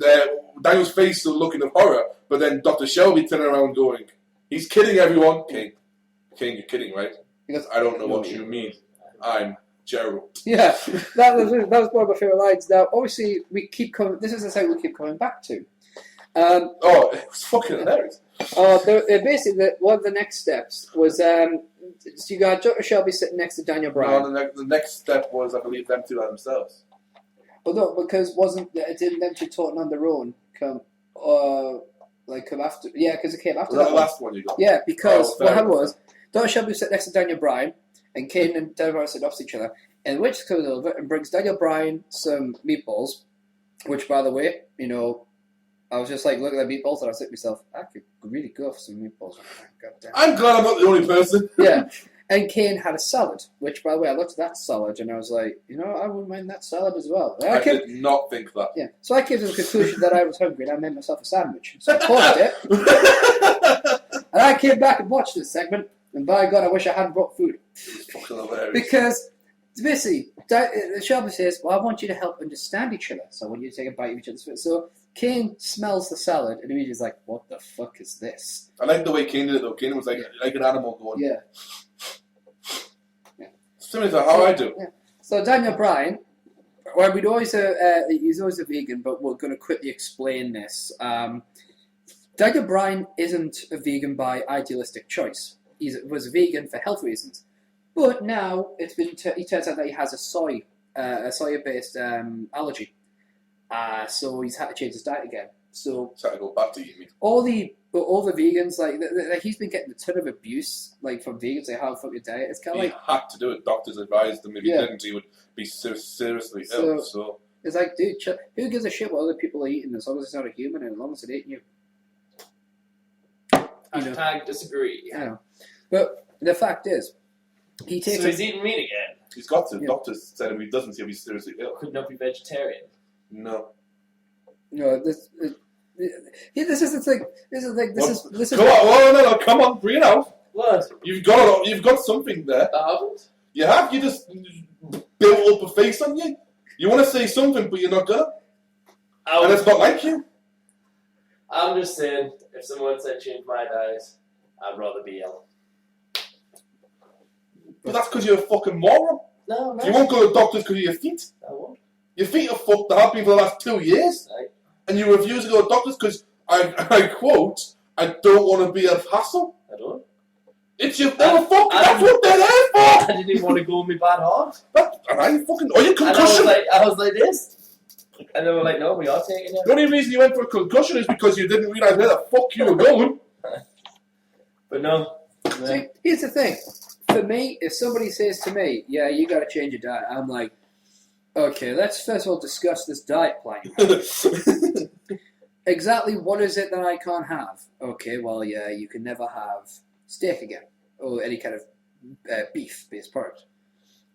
Daniel's face still looking of horror, but then Dr. Shelby turning around going, he's kidding everyone. Kane, you're kidding, right? Because I don't know what you mean. I'm Gerald. Yeah, that was one of my favourite lines. Now, obviously, we keep coming. This is the thing we keep coming back to. It was fucking hilarious. Basically, one of the next steps was so you got Dr. Shelby sitting next to Daniel Bryan. No, the next step was, I believe, them two by themselves. But no, because didn't them two talking on their own come after? Yeah, because it came after Was that that the last one you got? Yeah, because what happened enough. was Dr. Shelby sat next to Daniel Bryan, and Kane and Daniel Bryan sit opposite each other, and Witch comes over and brings Daniel Bryan some meatballs, which, by the way, I was just like looking at the meatballs, and I was thinking to myself, I could really go for some meatballs. God damn. I'm glad I'm not the only person. Yeah. And Kane had a salad, which, by the way, I looked at that salad and I was like, I wouldn't mind that salad as well. I did not think that. Yeah. So I came to the conclusion that I was hungry and I made myself a sandwich. So I paused it. And I came back and watched this segment, and by God, I wish I hadn't brought food. It's fucking hilarious. Because, basically, Shelby says, well, I want you to help understand each other, so I want you to take a bite of each other's food. So Kane smells the salad and immediately is like, what the fuck is this? I like the way Kane did it, though. Kane was like an animal going. Yeah. Similar to how I do. Yeah. So Daniel Bryan, well, he's always a vegan, but we're going to quickly explain this. Daniel Bryan isn't a vegan by idealistic choice. He was a vegan for health reasons, but now he turns out that he has a soya-based allergy. So he's had to change his diet again. So Try to go back to eating meat. all the vegans, he's been getting a ton of abuse, from vegans, how the fuck your diet. It's kind of He had to do it. Doctors advised him if he didn't, he would be seriously ill. So it's like, dude, who gives a shit what other people are eating as long as it's not a human and as long as it's eating you? Hashtag disagree. I know. But the fact is, he takes. So he's eating meat again. he's got to. Yeah. Doctors said if he doesn't, he'll be seriously ill. Could not be vegetarian. No. This is the thing. This is Come on, no, come on, bring it out. What? You've got something there. I haven't. You have. You just built up a face on you. You want to say something, but you're not gonna. And it's not like you. I'm just saying, if someone said change my diet, I'd rather be ill. But that's because you're a fucking moron. No, no. You won't go to doctors because of your feet. I won't. Your feet are fucked. They have been for the last 2 years. Right. And you refuse to go to doctors because, I quote, I don't want to be a hassle. I don't. It's your that's what they're there for. I didn't even want to go with my bad heart. Your concussion. I was like this. And they were like, no, we are taking it. The only reason you went for a concussion is because you didn't realise where the fuck you were going. But no. See, here's the thing. For me, if somebody says to me, yeah, you got to change your diet, I'm like, okay, let's first of all discuss this diet plan. Exactly what is it that I can't have? Okay, well, yeah, you can never have steak again, or any kind of beef-based product.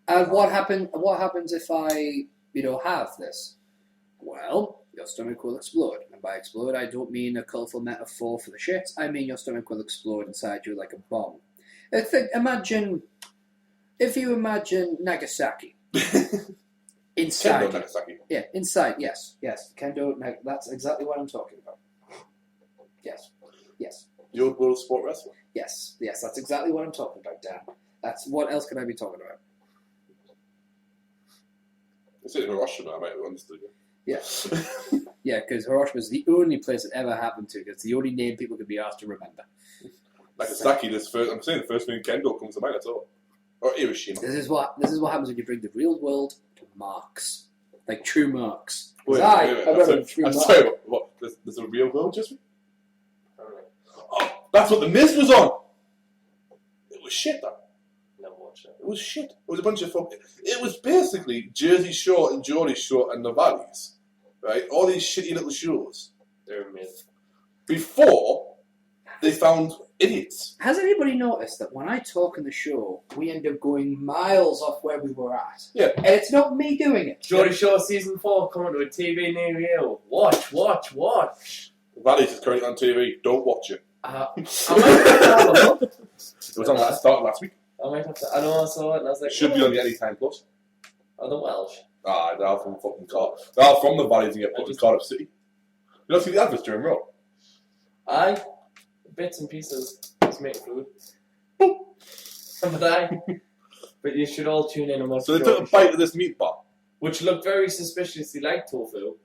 And what happens if I, have this? Well, your stomach will explode. And by explode, I don't mean a colourful metaphor for the shit. I mean your stomach will explode inside you like a bomb. If you imagine Nagasaki. Inside. Kendo Nagasaki. Yeah, inside, yes. Kendo, that's exactly what I'm talking about. Yes. The old world sport wrestler. Yes, that's exactly what I'm talking about, Dan. What else can I be talking about? I said Hiroshima, I might have understood you. Yes. Yeah, because Hiroshima is the only place it ever happened to. It's the only name people could be asked to remember. Nagasaki, I'm saying the first name Kendo comes to mind, that's all. Or Hiroshima. This is what happens when you bring the real world to marks. Like true marks. Wait, I remember true I'm marks. sorry, what? There's a real world, Djismie? Oh, that's what the Miz was on! It was shit, that. Never watched it. It was shit. It was a bunch of fucking... It was basically Jersey Shore and Geordie Shore and the Valleys. Right? All these shitty little shows. They're a myth. Before They found idiots. Has anybody noticed that when I talk in the show, we end up going miles off where we were at? Yeah. And it's not me doing it. Geordie Shore Season 4 coming to a TV near you. Watch. Valley's is currently on TV. Don't watch it. I might have to look. It was on the start of last week. I might have to. I know I saw it and I was like, Should be on the Anytime Plus. Oh, the Welsh. They're all from fucking Cardiff. They're all from the Valleys and get put in Cardiff City. You don't see the adverts during Raw. Aye. Bits and pieces. Just make food. But you should all tune in and watch. So they took a bite of this meatball. Which looked very suspiciously like tofu.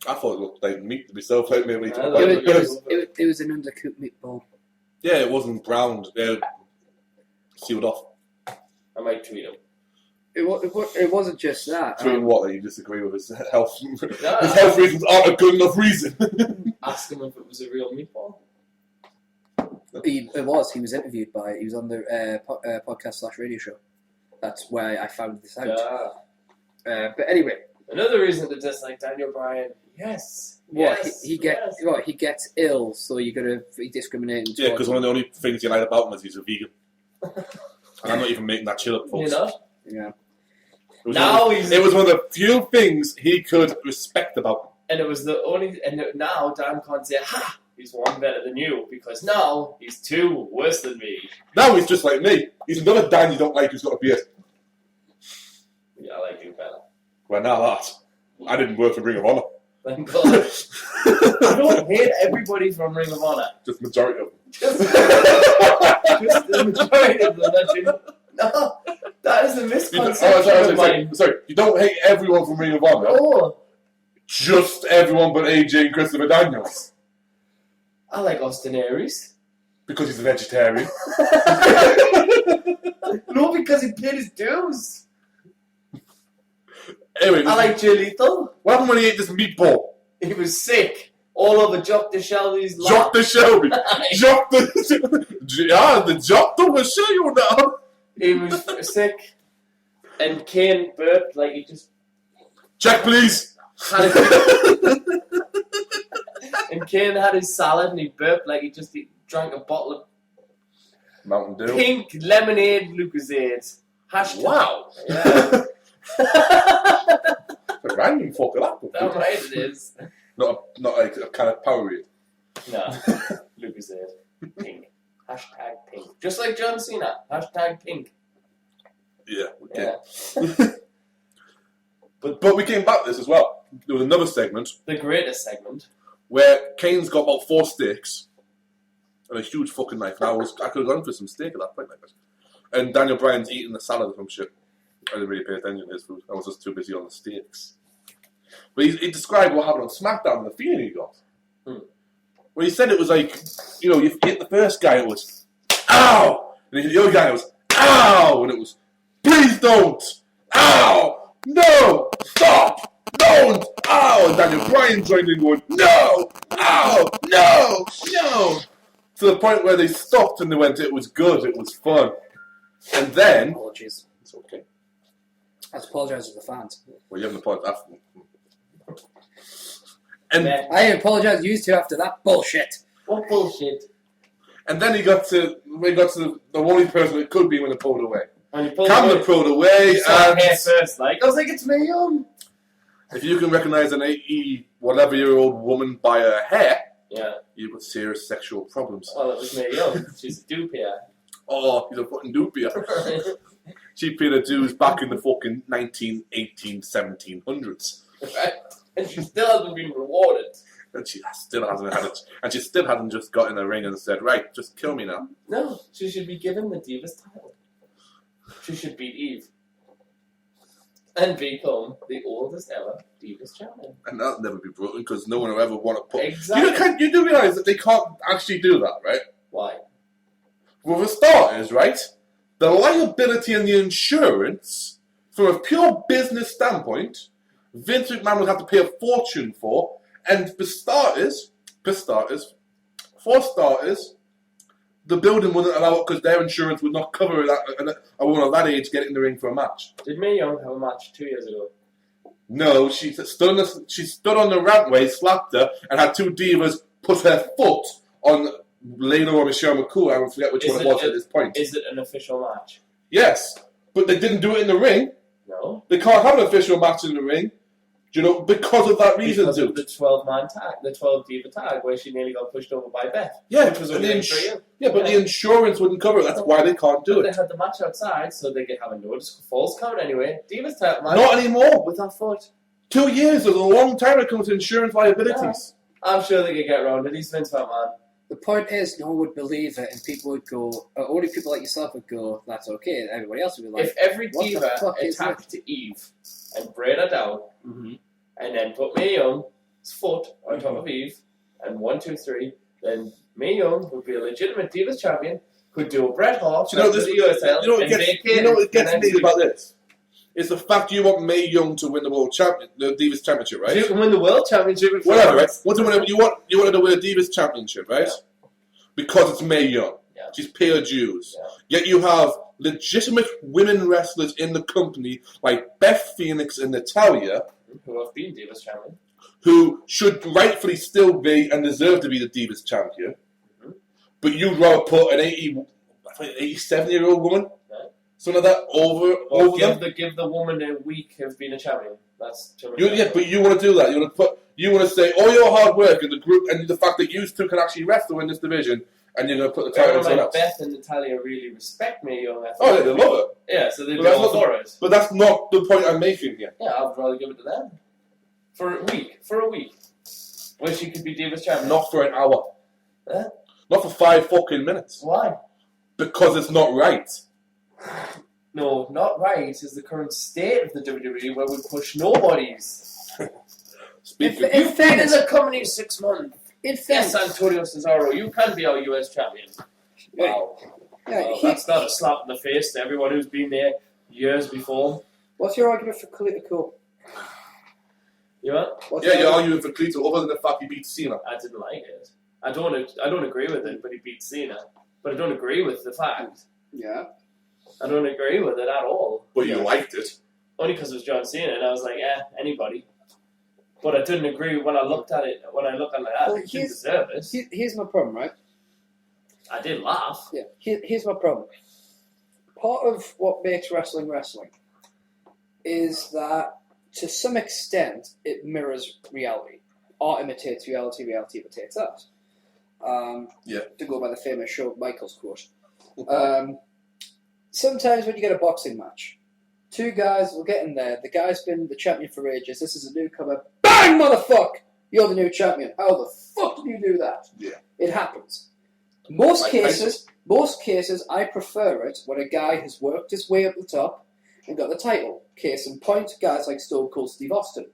I thought it looked like meat to be so like maybe. It was an undercooked meatball. Yeah, it wasn't browned. Sealed off. I might tweet him. It wasn't just that. Tweet what? That you disagree with his health. His health reasons aren't a good enough reason. Ask him if it was a real meatball. He was interviewed by. He was on the podcast/radio show. That's where I found this out. But anyway, another reason to dislike Daniel Bryan. Yes. He gets ill, so you're gonna be discriminating. Yeah, because one of the only things you like about him is he's a vegan. And I'm not even making that chill up, folks. You're not? Yeah. It was one of the few things he could respect about him. And it was the only. And now Dan can't say, "Ha! He's one better than you," because now he's two worse than me. Now he's just like me. He's another Dan you don't like who's got a beard. Yeah, I like you better. Well, now that. I didn't work for Ring of Honor. Thank God. I don't hate everybody from Ring of Honor. Just majority of them. Just the majority of them. No, that is a misconception of mine. Sorry, you don't hate everyone from Ring of Honor. Oh. Just everyone but AJ and Christopher Daniels. I like Austin Aries. Because he's a vegetarian. No, because he paid his dues. Anyway, I like Jay Lethal. What happened when he ate this meatball? He was sick. All over Jock the Shelby's lap. Jock the Shelby. Jock the... Yeah, the Jock will show you now. He was sick. And Kane burped like he just... Check, please. And Kane had his salad and he burped like he just drank a bottle of... Mountain Dew. Pink lemonade Lucozade. Hashtag. Wow. Yeah. A random fuck of that. Damn right it is. Not like a kind of Powerade. No. Lucozade. Pink. Hashtag pink. Just like John Cena. Hashtag pink. Yeah. But we came back to this as well. There was another segment. The greatest segment. Where Kane's got about 4 steaks. And a huge fucking knife. And I could have gone for some steak at that point. Like this. And Daniel Bryan's eating the salad or some shit. I didn't really pay attention to his food. I was just too busy on the steaks. But he described what happened on SmackDown and the feeling he got. Well, he said it was like, you hit the first guy, it was, ow! And he hit the other guy, it was, ow! And it was, please don't! Ow! No! Stop! Don't! Ow! And Daniel Bryan joined in going, no! Ow! No! No! To the point where they stopped and they went, it was good, it was fun. And then... Apologies. It's okay. I apologise to the fans. Well, you haven't apologized. And I apologise to you two after that bullshit. What bullshit? And then we got to the only person it could be when they pulled away. And he pulled Cameron pulled away, and hair first, like I was like, it's me, if you can recognise an 80-whatever-year-old woman by her hair, yeah, you've got serious sexual problems. Well, it was Mae Young. She's a doopia. Oh, he's a fucking doopia. She paid her dues back in the fucking 1700s. Right? And she still hasn't been rewarded. And she still hasn't had it. And she still hasn't just got in the ring and said, right, just kill me now. No, she should be given the Divas title. She should beat Eve. And become the oldest ever Divas champion. And that'll never be broken because no one will ever want to put... Exactly. You do realise that they can't actually do that, right? Why? Well, for starters, right, the liability and the insurance, from a pure business standpoint, Vince McMahon would have to pay a fortune for, and for starters, the building wouldn't allow it because their insurance would not cover a woman of that age get in the ring for a match. Did Mae Young have a match 2 years ago? No, she stood on the rampway, slapped her, and had 2 divas put her foot on Layla or Michelle McCool. I forget which one it was at this point. Is it an official match? Yes, but they didn't do it in the ring. No. They can't have an official match in the ring. Do you know, because of that reason, because of the 12-man tag, the 12-diva tag, where she nearly got pushed over by Beth. Yeah, which was only the insurance wouldn't cover it. That's why they can't do it. They had the match outside, so they could have a no false count anyway. Divas title match. Not anymore. With her foot. 2 years is a long time when it comes to insurance liabilities. Yeah. I'm sure they could get around it. He's Vince McMahon. The point is, no one would believe it, and people would go, only people like yourself would go, that's okay, and everybody else would be like, if every diva attacked Eve and braid her down, and then put Mae Young's foot on top of Eve, and 1, 2, 3, then Mae Young would be a legitimate Divas champion, could do a Bret Hart, what gets me about this? Is the fact you want Mae Young to win the the Divas Championship, right? You can win the World Championship. Whatever, right? You want her to win a Divas Championship, right? Yeah. Because it's Mae Young. Yeah. She's paid her dues. Yeah. Yet you have legitimate women wrestlers in the company like Beth Phoenix and Natalya, who have been Divas champion, who should rightfully still be and deserve to be the Divas champion. But you'd rather put an 87-year-old woman, something like that, over them. Give the woman a week of being a champion. That's but you want to do that. You want to say all your hard work and the group and the fact that you two can actually wrestle in this division, and you're going to put the title on someone else. Beth and Natalya really respect Mae Young. Oh, yeah, they love her. Yeah, so they're all for it. But that's not the point I'm making here. Yeah, I'd rather give it to them for a week. Where she could be Divas champion. Not for an hour. Huh? Not for 5 fucking minutes. Why? Because it's not right. No, not right is the current state of the WWE where we push nobodies. You've been in the company 6 months. Yes, Antonio Cesaro, you can be our US champion. Wow. That's not a slap in the face to everyone who's been there years before. What's your argument for Khalil? You know? You're arguing for Cleto other than the fact he beat Cena. I didn't like it. I don't agree with it, but he beat Cena. But I don't agree with the fact. Yeah. I don't agree with it at all. But you liked it. Only because it was John Cena, and I was like, anybody. But I didn't agree when I looked at it. When I looked at it, I didn't deserve it. Here's my problem, right? I did laugh. Yeah. Here's my problem. Part of what makes wrestling is that, to some extent, it mirrors reality. Art imitates reality, reality imitates art. To go by the famous Shawn Michaels quote. Sometimes when you get a boxing match, two guys will get in there, the guy's been the champion for ages, this is a newcomer, BANG, motherfucker! You're the new champion. How the fuck do you do that? Yeah. It happens. Most cases, I prefer it when a guy has worked his way up the top and got the title. Case in point, guys like Stone Cold Steve Austin,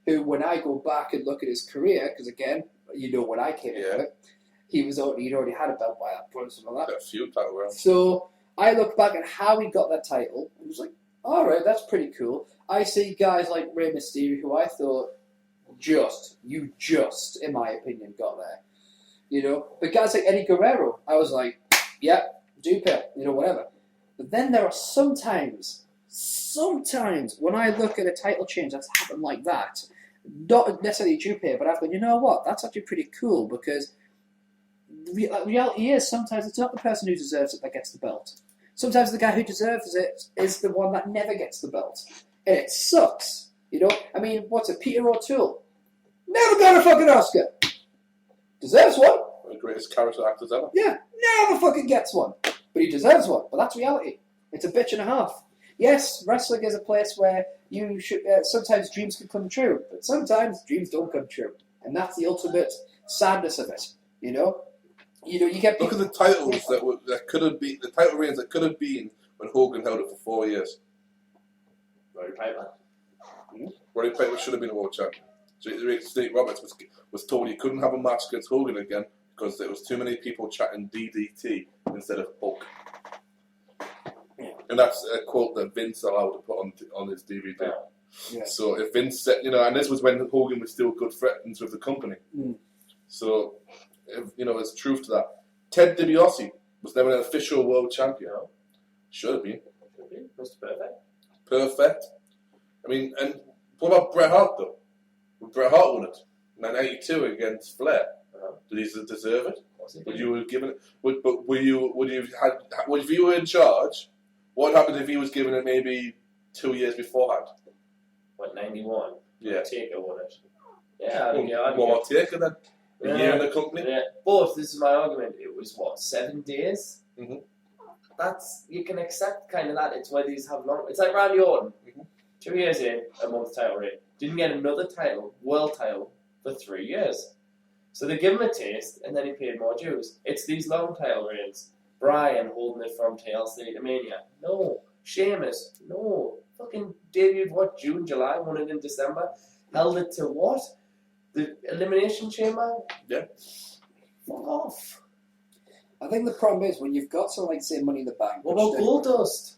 who, when I go back and look at his career, because again, you know when I came into it, he'd already had a belt by that point, something like that. A few title rounds. So I look back at how he got that title, and was like, alright, that's pretty cool. I see guys like Rey Mysterio, who I thought you just, in my opinion, got there. You know, but guys like Eddie Guerrero, I was like, yeah, duper, whatever. But then there are sometimes when I look at a title change that's happened like that, not necessarily duper, but I've gone, you know what, that's actually pretty cool, because the reality is sometimes it's not the person who deserves it that gets the belt. Sometimes the guy who deserves it is the one that never gets the belt. And it sucks. I mean, what's it, Peter O'Toole? Never got a fucking Oscar. Deserves one. One of the greatest character actors ever. Yeah, never fucking gets one. But he deserves one. But that's reality. It's a bitch and a half. Yes, wrestling is a place where you should. Sometimes dreams can come true, but sometimes dreams don't come true, and that's the ultimate sadness of it. You get. Look at the titles that could have been the title reigns that could have been when Hogan held it for 4 years. Roddy Piper. Roddy Piper should have been a world champion. Steve Roberts was told he couldn't have a match against Hogan again because there was too many people chatting DDT instead of Hulk. And that's a quote that Vince allowed to put on his DVD. Yeah. So if Vince said, and this was when Hogan was still good friends with the company. So, there's truth to that. Ted DiBiase was never an official world champion. Should have been. Mr. Perfect. Perfect. I mean, and what about Bret Hart though? Bret Hart won it in 1982 against Flair. Did he deserve it? Of Would you have given it? If you were in charge, what happened if he was given it maybe 2 years beforehand? What, 91? Yeah. Taker won it. Yeah, I'll take it then. A year in the company. Yeah. But this is my argument. It was what, 7 days? Mm-hmm. That's, you can accept kind of that. It's why these have long. It's like Randy Orton. Mm-hmm. 2 years in, a month title reign. Didn't get another title, world title, for 3 years. So they give him a taste, and then he paid more dues. It's these long title reigns. Bryan holding it from TLC to Mania. No. Sheamus. No. Fucking debuted what, June, July, won it in December. Held it to what? The Elimination Chamber? Yeah. Fuck off. I think the problem is when you've got something like, say, Money in the Bank. What about Goldust?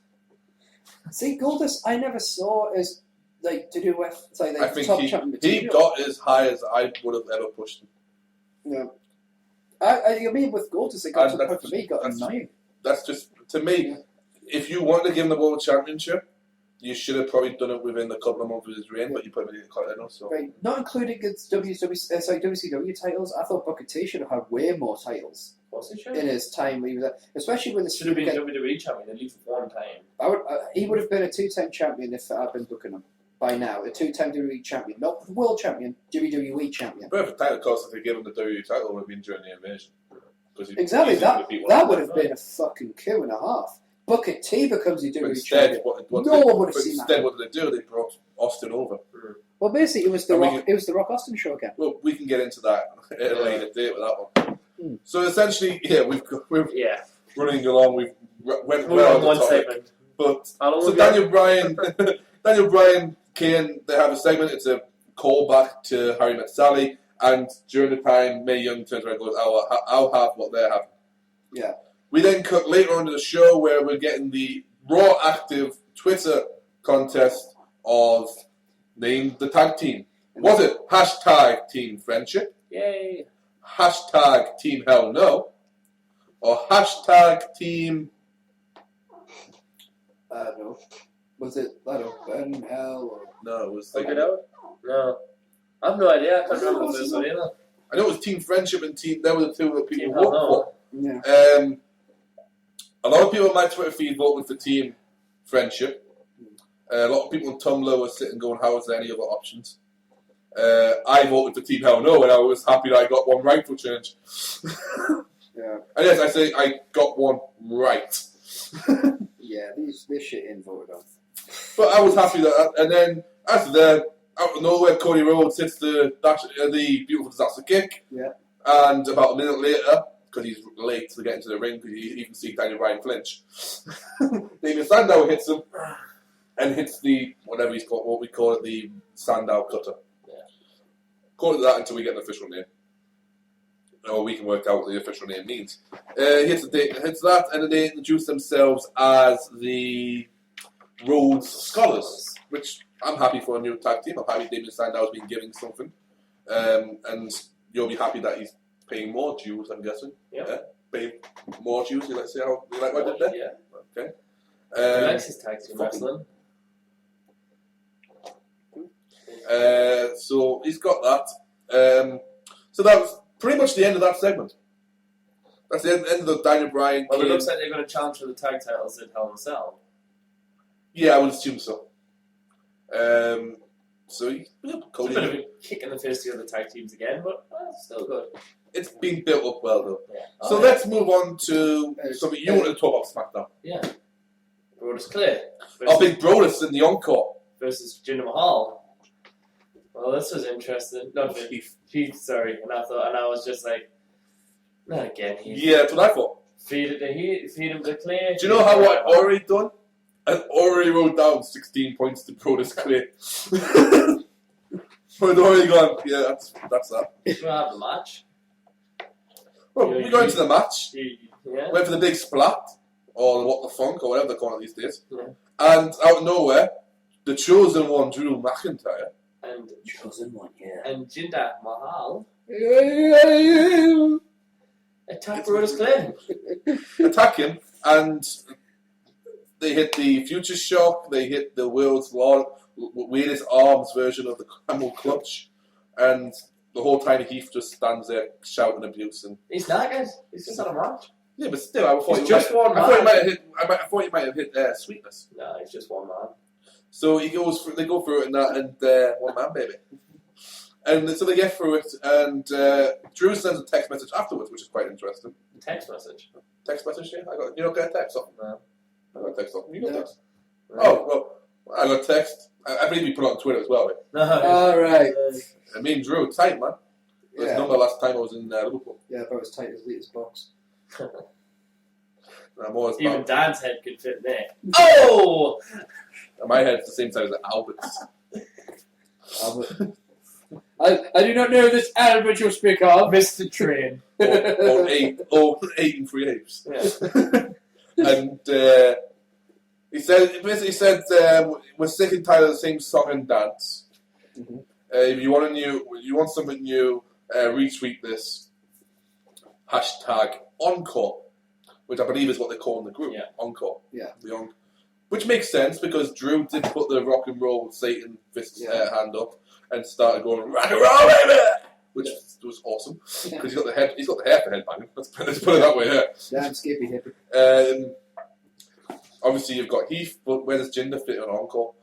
See, Goldust, I never saw as like to do with say I the think top he champion material. got as high as I would have ever pushed him. Yeah. I mean, with Goldust, it got to the point for me, got that's 9. That's just, to me, if you wanted to give him the World Championship, you should have probably done it within a couple of months of his reign, but you put him in the Continental. So. Right, not including his WCW titles. I thought Booker T should have had way more titles in his time. He was, especially with the should have been WWE champion at least one time. He would have been a 2-time champion if I'd been booking him by now. A 2-time WWE champion, not world champion, WWE champion. Perfect title, of course, if they gave him the WWE title, would have been during the invasion. Exactly, that would have been a fucking coup and a half. Booker T becomes the WWE champion. No one would have seen that. Instead, what did they do? They brought Austin over. Well, basically, it was the Rock Austin show again. Well, we can get into that at a later date with that one. So essentially, yeah, we're running along. We've went well on one segment. But so Daniel Bryan, Kane, they have a segment. It's a callback to Harry Met Sally, and during the time, Mae Young turns around and goes, "I'll have what they're having." Yeah. We then cut later on to the show where we're getting the Raw Active Twitter contest of name the tag team. Was it hashtag Team Friendship? Yay. Hashtag Team Hell No? Or hashtag Team... I don't know. Was it, I don't know, Burn in Hell? Or... No, it was... Figure it out? No. I have no idea. I can't remember this one either. I know it was Team Friendship and Team... They were the two that people voted for. Yeah. A lot of people on my Twitter feed voted for Team Friendship. A lot of people on Tumblr were sitting going, how is there any other options? I voted for Team Hell No, and I was happy that I got one right for change. Yeah. And yes, I say I got one right. Yeah, this shit in voted on. But I was happy that, and then after that, out of nowhere, Cody Rhodes hits the beautiful disaster kick. Yeah. And about a minute later, because he's late to get into the ring, because you even see Daniel Bryan flinch, Damien Sandow hits him, and hits the, whatever he's called, what we call it, the Sandow cutter. Yeah. Call it that until we get an official name. Or we can work out what the official name means. Hits that, and then they introduce themselves as the Rhodes Scholars, which I'm happy for a new tag team. I'm happy Damien Sandow's been giving something. And you'll be happy that he's paying more dues, I'm guessing. Yeah. Paying more dues, you like what I did there? Yeah. Okay. He likes his tag team wrestling. So he's got that. So that was pretty much the end of that segment. That's the end of the Daniel Bryan. Well, it looks like they're going to challenge for the tag titles at Hell in a Cell. Yeah, I would assume so. Cody. It's a bit of a kick in the face to the other tag teams again, but still good. It's been built up well, though. Yeah. So let's move on to something you wanted to talk about SmackDown. Yeah. Brodus Clay. Our big Brodus in the Encore. Versus Jinder Mahal. Well, this was interesting. No, Heath, sorry. And I was just like, not again, Heath. Yeah, that's what I thought. Feed him to Clay. Do you know how I already done? I already wrote down 16 points to Brodus Clay. So I'd already gone, yeah, that's that. We'll have the match. Well, we go into the match. Yeah. Went for the big splat, or what the funk, or whatever they're calling it these days. Yeah. And out of nowhere, the chosen one, Drew McIntyre. And chosen one, yeah. And Jinder Mahal. Attack Brodus Clay. Attack him, and they hit the Future Shock, they hit the world's weirdest arms version of the Camel Clutch, and the whole Tiny Heath just stands there shouting abuse and. He's knackered. He's just had a match. Yeah, but still, I thought he's just one man. I thought he might have hit Sweetness. No, he's just one man. So they go through it and that, and one man, baby. And so they get through it, and Drew sends a text message afterwards, which is quite interesting. Text message? Text message, yeah. You don't get a text off? No. I got a text off. You got a text? Right. Oh, well, I got a text. I believe you put it on Twitter as well, right? No. All right. I mean, Drew, tight, man. It was number last time I was in Liverpool. Yeah, but it was tight as Leader's box. Even Dan's head could fit there. Oh! And my head's the same size as Albert's. Albert. I do not know this Albert you speak of. Mr. Train. or 8 and 3 apes. Yeah. And he basically said, we're sick and tired of the same song and dance. Mm-hmm. If you want something new, retweet this hashtag Encore, which I believe is what they call in the group. Yeah. Encore. Yeah. Which makes sense because Drew did put the rock and roll Satan fist hand up and started going rock and roll, baby, which was awesome because he's got the hair for headbanging. Let's put it that way. Yeah. Damn skippy hippie. Obviously you've got Heath, but where does Jinder fit on Encore?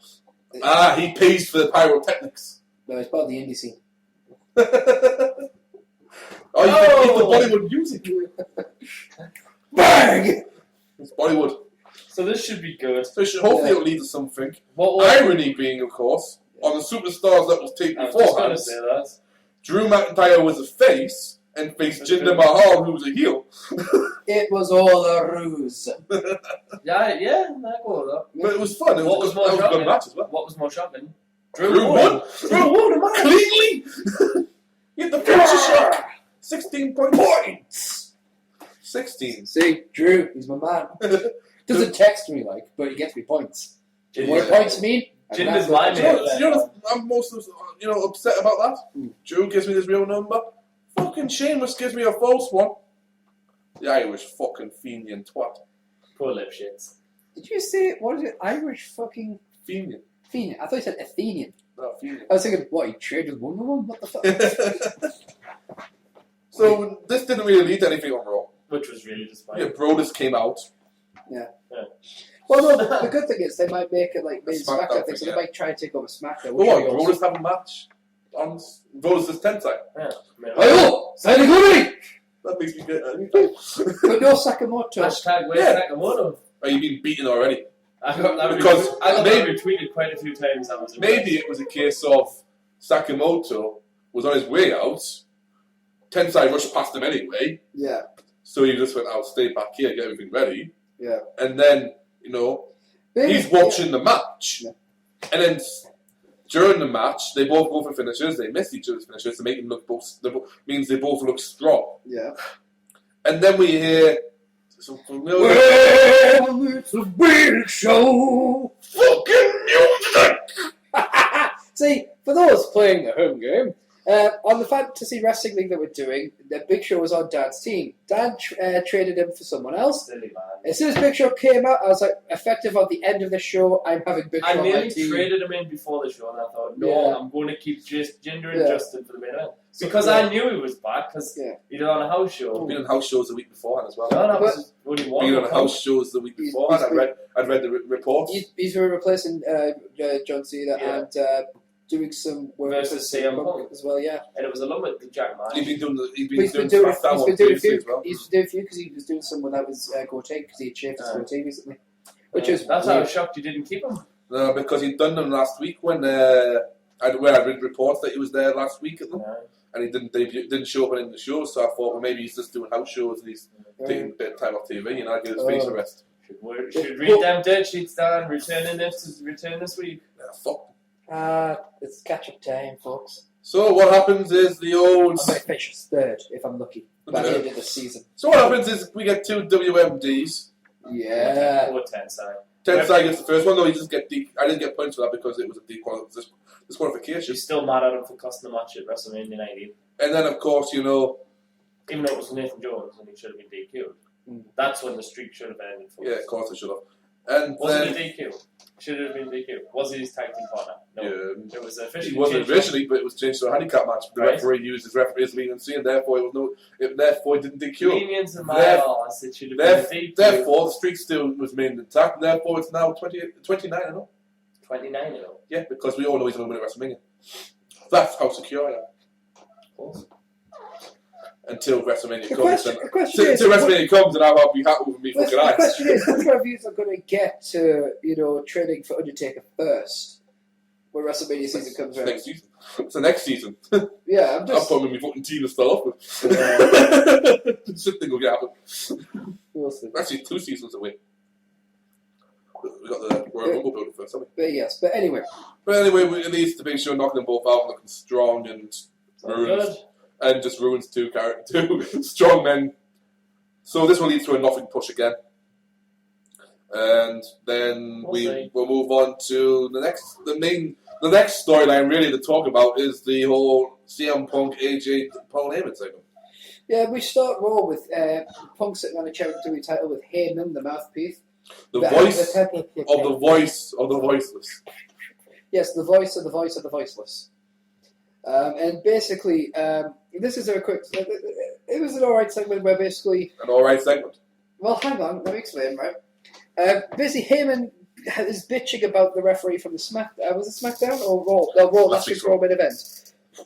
He pays for the pyrotechnics. No, it's part of the indie scene. You think the Bollywood music? Bang! It's Bollywood. So this should be good. So hopefully it'll lead to something. What Irony being, of course, on the Superstars that was taped beforehand, Drew McIntyre was a face and faced Jinder Mahal, who was a heel. It was all a ruse. Yeah, I go with that. But it was fun. It was a good match as well. What was more shocking? Drew won. Drew won, man. Cleanly. He had the finisher shot. 16 points. 16. See, Drew, he's my man. Doesn't text me but he gets me points. What do points mean? Jinder's my man. I'm most upset about that. Drew gives me his real number. Fucking Sheamus gives me a false one. The Irish fucking Fenian twat. Poor lip shits. Did you say, what is it? Irish fucking... Fenian. Fenian. I thought you said Athenian. No, Fenian. I was thinking, what, he traded with Wonder Woman? What the fuck? So, this didn't really lead to anything on Raw. Which was really disappointing. Yeah, Brodus came out. Yeah. Well, no, the good thing is they might make it like maybe SmackDown thing, so they might try and take over SmackDown. Well, Brodus have a match on Brodus' 10th time. Yeah. Ayo! Signing Goody! That makes me good. But no Sakamoto. Hashtag where's Sakamoto? Are you being beaten already? I got that retweeted quite a few times. Maybe it was a case of Sakamoto was on his way out. Tensai rushed past him anyway. Yeah. So he just went, I'll stay back here, get everything ready. Yeah. And then, he's watching the match. Yeah. And then during the match, they both go for finishes. They miss each other's finishes to make them look means they both look strong. Yeah. And then we hear some familiar... Well, it's a big show. Fucking music! See, for those playing the home game, on the Fantasy Wrestling League that we're doing, the Big Show was on Dan's team. Dan traded him for someone else. Silly man. As soon as Big Show came out, I was like, effective on the end of the show, I'm having Big Show on my team. I nearly traded him in before the show, and I thought, I'm going to keep Jinder and Justin for the main event. Because I knew he was back, because he did on a house show. He'd been on house shows the week beforehand as well. No, that was only one. Being on house shows the week beforehand, I'd read the reports. He's replacing John Cena and doing some work versus CM Punk as well, yeah. And it was along with the Jack Man. He's been doing a few because he was doing some without his goatee because he had shaved his goatee recently. That's how I was shocked you didn't keep him. No, because he'd done them last week when I read reports that he was there last week at them. And he didn't show up on any of the shows, so I thought, well, maybe he's just doing house shows and he's taking a bit of time off TV and I'd get his face a rest. Should read them dirt sheets down, return this week. Yeah, fuck. It's catch-up time, folks. So what happens is the old... I might finish third, if I'm lucky, by the end of the season. So what happens is we get 2 WMDs. Yeah. Or Tensai. Tensai gets the first one, though he doesn't get... I didn't get points for that because it was a disqualification. He's still mad at him for costing the match at WrestleMania 19. And then, of course, even though it was Nathan Jones and he should have been DQ'd, that's when the streak should have ended for us. Yeah, of course it should have. And wasn't he DQ? Should have been DQ. Was he his tag team partner? No. Yeah. It was officially. He wasn't originally, but it was changed to a handicap match. The referee used his referee's leniency, and therefore therefore he didn't DQ. Lenience in my arse. It should have been DQ. Therefore, the streak still was made intact, and therefore it's now 29-0. 29-0. Yeah, because we all know he's going to win at WrestleMania. That's how secure I am. Of course. Until WrestleMania comes. Until WrestleMania comes, and I'll be happy with me fucking eyes. The question is, which reviews are going to get to, training for Undertaker first when WrestleMania season comes around? Next season. It's the next season. Yeah, I'm probably my fucking team to start off with. Something will happen. We'll see. Actually, 2 seasons away. We got the Royal Rumble building first, haven't we? But anyway. It needs to make sure knocking them both out, looking strong and ruins. And just ruins two strong men. So this will lead to a nothing push again. And then we'll move on to the next storyline really to talk about is the whole CM Punk AJ Paul Heyman segment. Yeah, we start raw with Punk sitting on a chair with the title with Heyman, the mouthpiece. The voice of the voiceless. Yes, the voice of the voice of the voiceless. And basically, this is a quick. It was an alright segment where basically. An alright segment. Well, hang on, let me explain, right? Basically, Heyman is bitching about the referee from the was it SmackDown or Raw? No, Raw. Last week's Raw main event,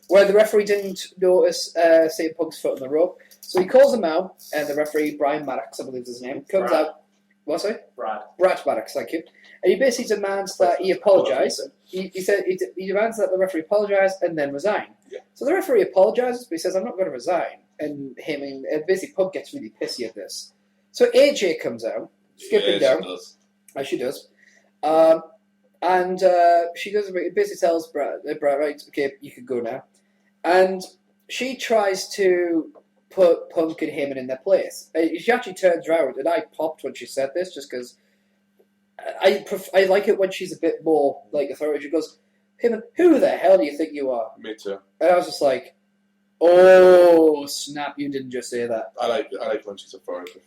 where the referee didn't notice CM Punk's foot on the rope, so he calls him out, and the referee Brian Maddox, I believe is his name, comes out. What's it? Brad Maddox, thank you. And he basically demands that he apologise. He demands that the referee apologise and then resign. Yeah. So the referee apologises, but he says, I'm not going to resign. And basically Punk gets really pissy at this. So AJ comes out, skipping down. As she does. And she basically tells Brad, right, okay, you can go now. And she tries to put Punk and Heyman in their place. She actually turns around, and I popped when she said this, just because I like it when she's a bit more like authority. She goes, Heyman, who the hell do you think you are? Me too. And I was just like, oh snap! You didn't just say that. I like when she's authoritative.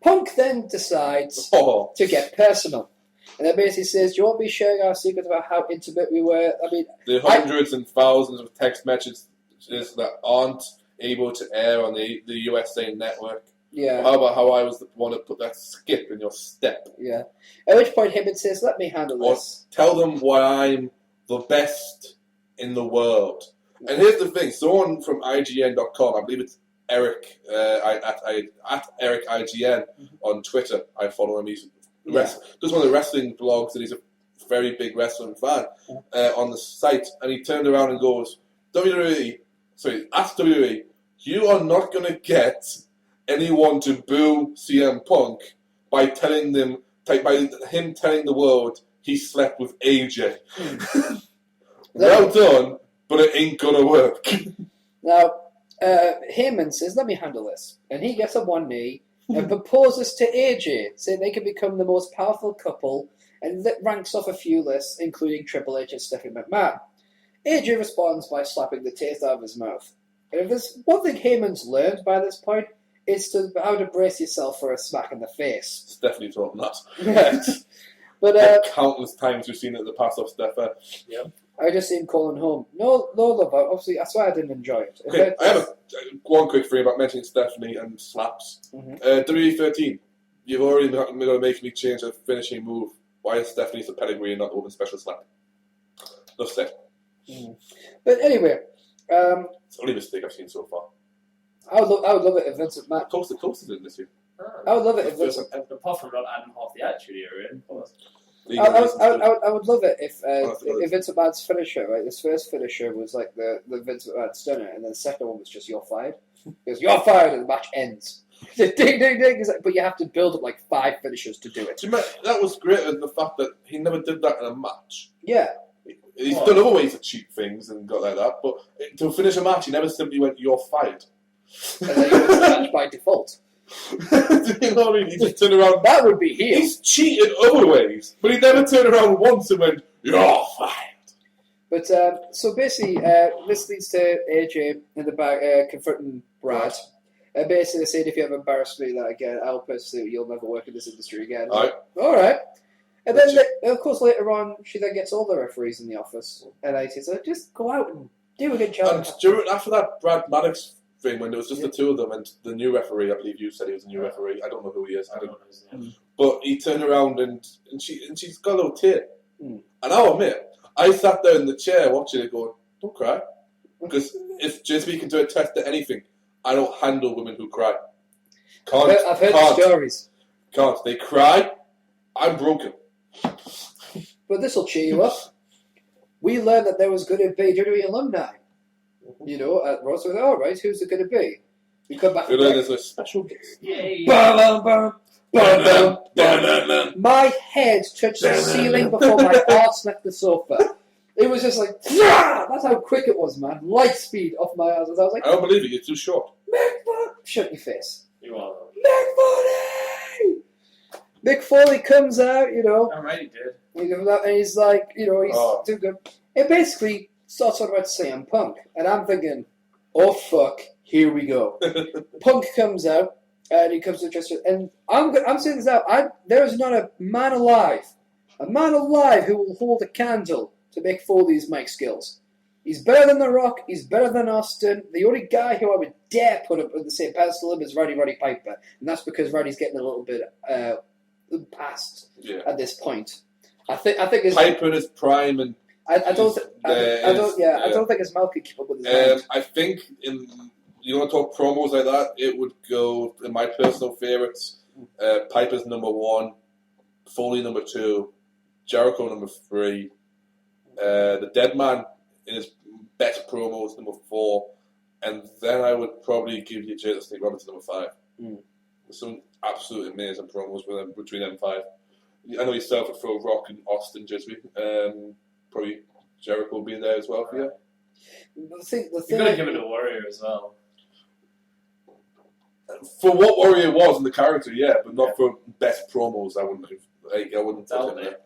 Punk then decides to get personal. And then basically says, do you want me sharing our secrets about how intimate we were? I mean, the hundreds and thousands of text messages that aren't able to air on the USA network. Yeah. How about how I was the one to put that skip in your step? Yeah. At which point Heyman says, let me handle this. Or tell them why I'm the best in the world. And here's the thing, someone from IGN.com, I believe it's Eric, at Eric IGN on Twitter, I follow him, he's just one of the wrestling blogs, and he's a very big wrestling fan on the site, and he turned around and goes, ask WWE, you are not going to get anyone to boo CM Punk by telling him telling the world he slept with AJ. Well done, but it ain't going to work. Now, Heyman says, let me handle this. And he gets on one knee and proposes to AJ, saying they can become the most powerful couple, and that ranks off a few lists, including Triple H and Stephanie McMahon. AJ responds by slapping the taste out of his mouth. And if there's one thing Heyman's learned by this point, it's how to brace yourself for a smack in the face. Stephanie taught him that. Yes. But countless times we've seen it in the past of Steph. Yeah. I just seen calling home. No, love. Obviously, that's why I didn't enjoy it. Okay, I have one quick thing about mentioning Stephanie and slaps. WWE 13, you've already going to make me change a finishing move. Why is Stephanie's the pedigree and not the woman's special slap? Enough said. But anyway, it's the only mistake I've seen so far. I would love it if Vince McMahon. Close did this year. I would love it if Vince. Apart from not adding half the attitude area in. I would love it if Vince McMahon's finisher, right? This first finisher was like the Vince McMahon stunner, and then the second one was just you're fired. It was you're fired, and the match ends. Ding ding ding. But you have to build up like 5 finishers to do it. That was great, in the fact that he never did that in a match. Yeah. He's done other ways to cheat things and got like that, but to finish a match, he never simply went, "You're fired." And then he wins the match by default. You know what I mean? He just turned around. That would be heel. He's cheated other ways, but he never turned around once and went, "You're fired." But so basically, this leads to AJ in the back confronting Brad. Basically saying, if you ever embarrass me that again, I'll personally, you'll never work in this industry again. All right. All right. And then, of course, later on, she then gets all the referees in the office, and I said, just go out and do a good job. And after that Brad Maddox thing, when there was just the two of them, and the new referee, I believe you said he was a new referee. I don't know who he is. I don't know. But he turned around and she's got a little tear. And I'll admit, I sat there in the chair watching it going, don't cry. Because if Djismie can do a test to anything, I don't handle women who cry. I've heard the stories. Can't. They cry, I'm broken. But this will cheer you up. We learned that there was going to be WWE alumni. You know, at Ross, we all right, who's it going to be? We come back. There's a special guest. Yay! My head touched the ceiling before my arse left the sofa. It was just like, that's how quick it was, man. Light speed off my arse. I was like, I don't believe it, you're too short. Shut your face. You are. Mick Foley! Mick Foley comes out, you know. I'm right, he did. And he's like, you know, he's too good. It basically starts talking about CM Punk. And I'm thinking, oh fuck, here we go. Punk comes out, and he comes to Dresser, and I'm saying this out. There is not a man alive who will hold a candle to Mick Foley's mic skills. He's better than The Rock. He's better than Austin. The only guy who I would dare put up at the same pedestal is Roddy Piper, and that's because Roddy's getting a little bit past at this point. I think his Piper in his prime, and I don't think his mouth could keep up with his mind. I think you want to talk promos like that, it would go in my personal favourites. Piper's number 1, Foley number 2, Jericho number 3, the Dead Man in his best promos number 4, and then I would probably give you Jay the Snake Roberts number 5. There's some absolutely amazing promos between them 5. I know yourself would throw Rock and Austin Djismie. Probably Jericho being there as well for you. The thing You're going to give it to Warrior as well. For what Warrior was in the character, yeah, but not for best promos. I wouldn't put him there.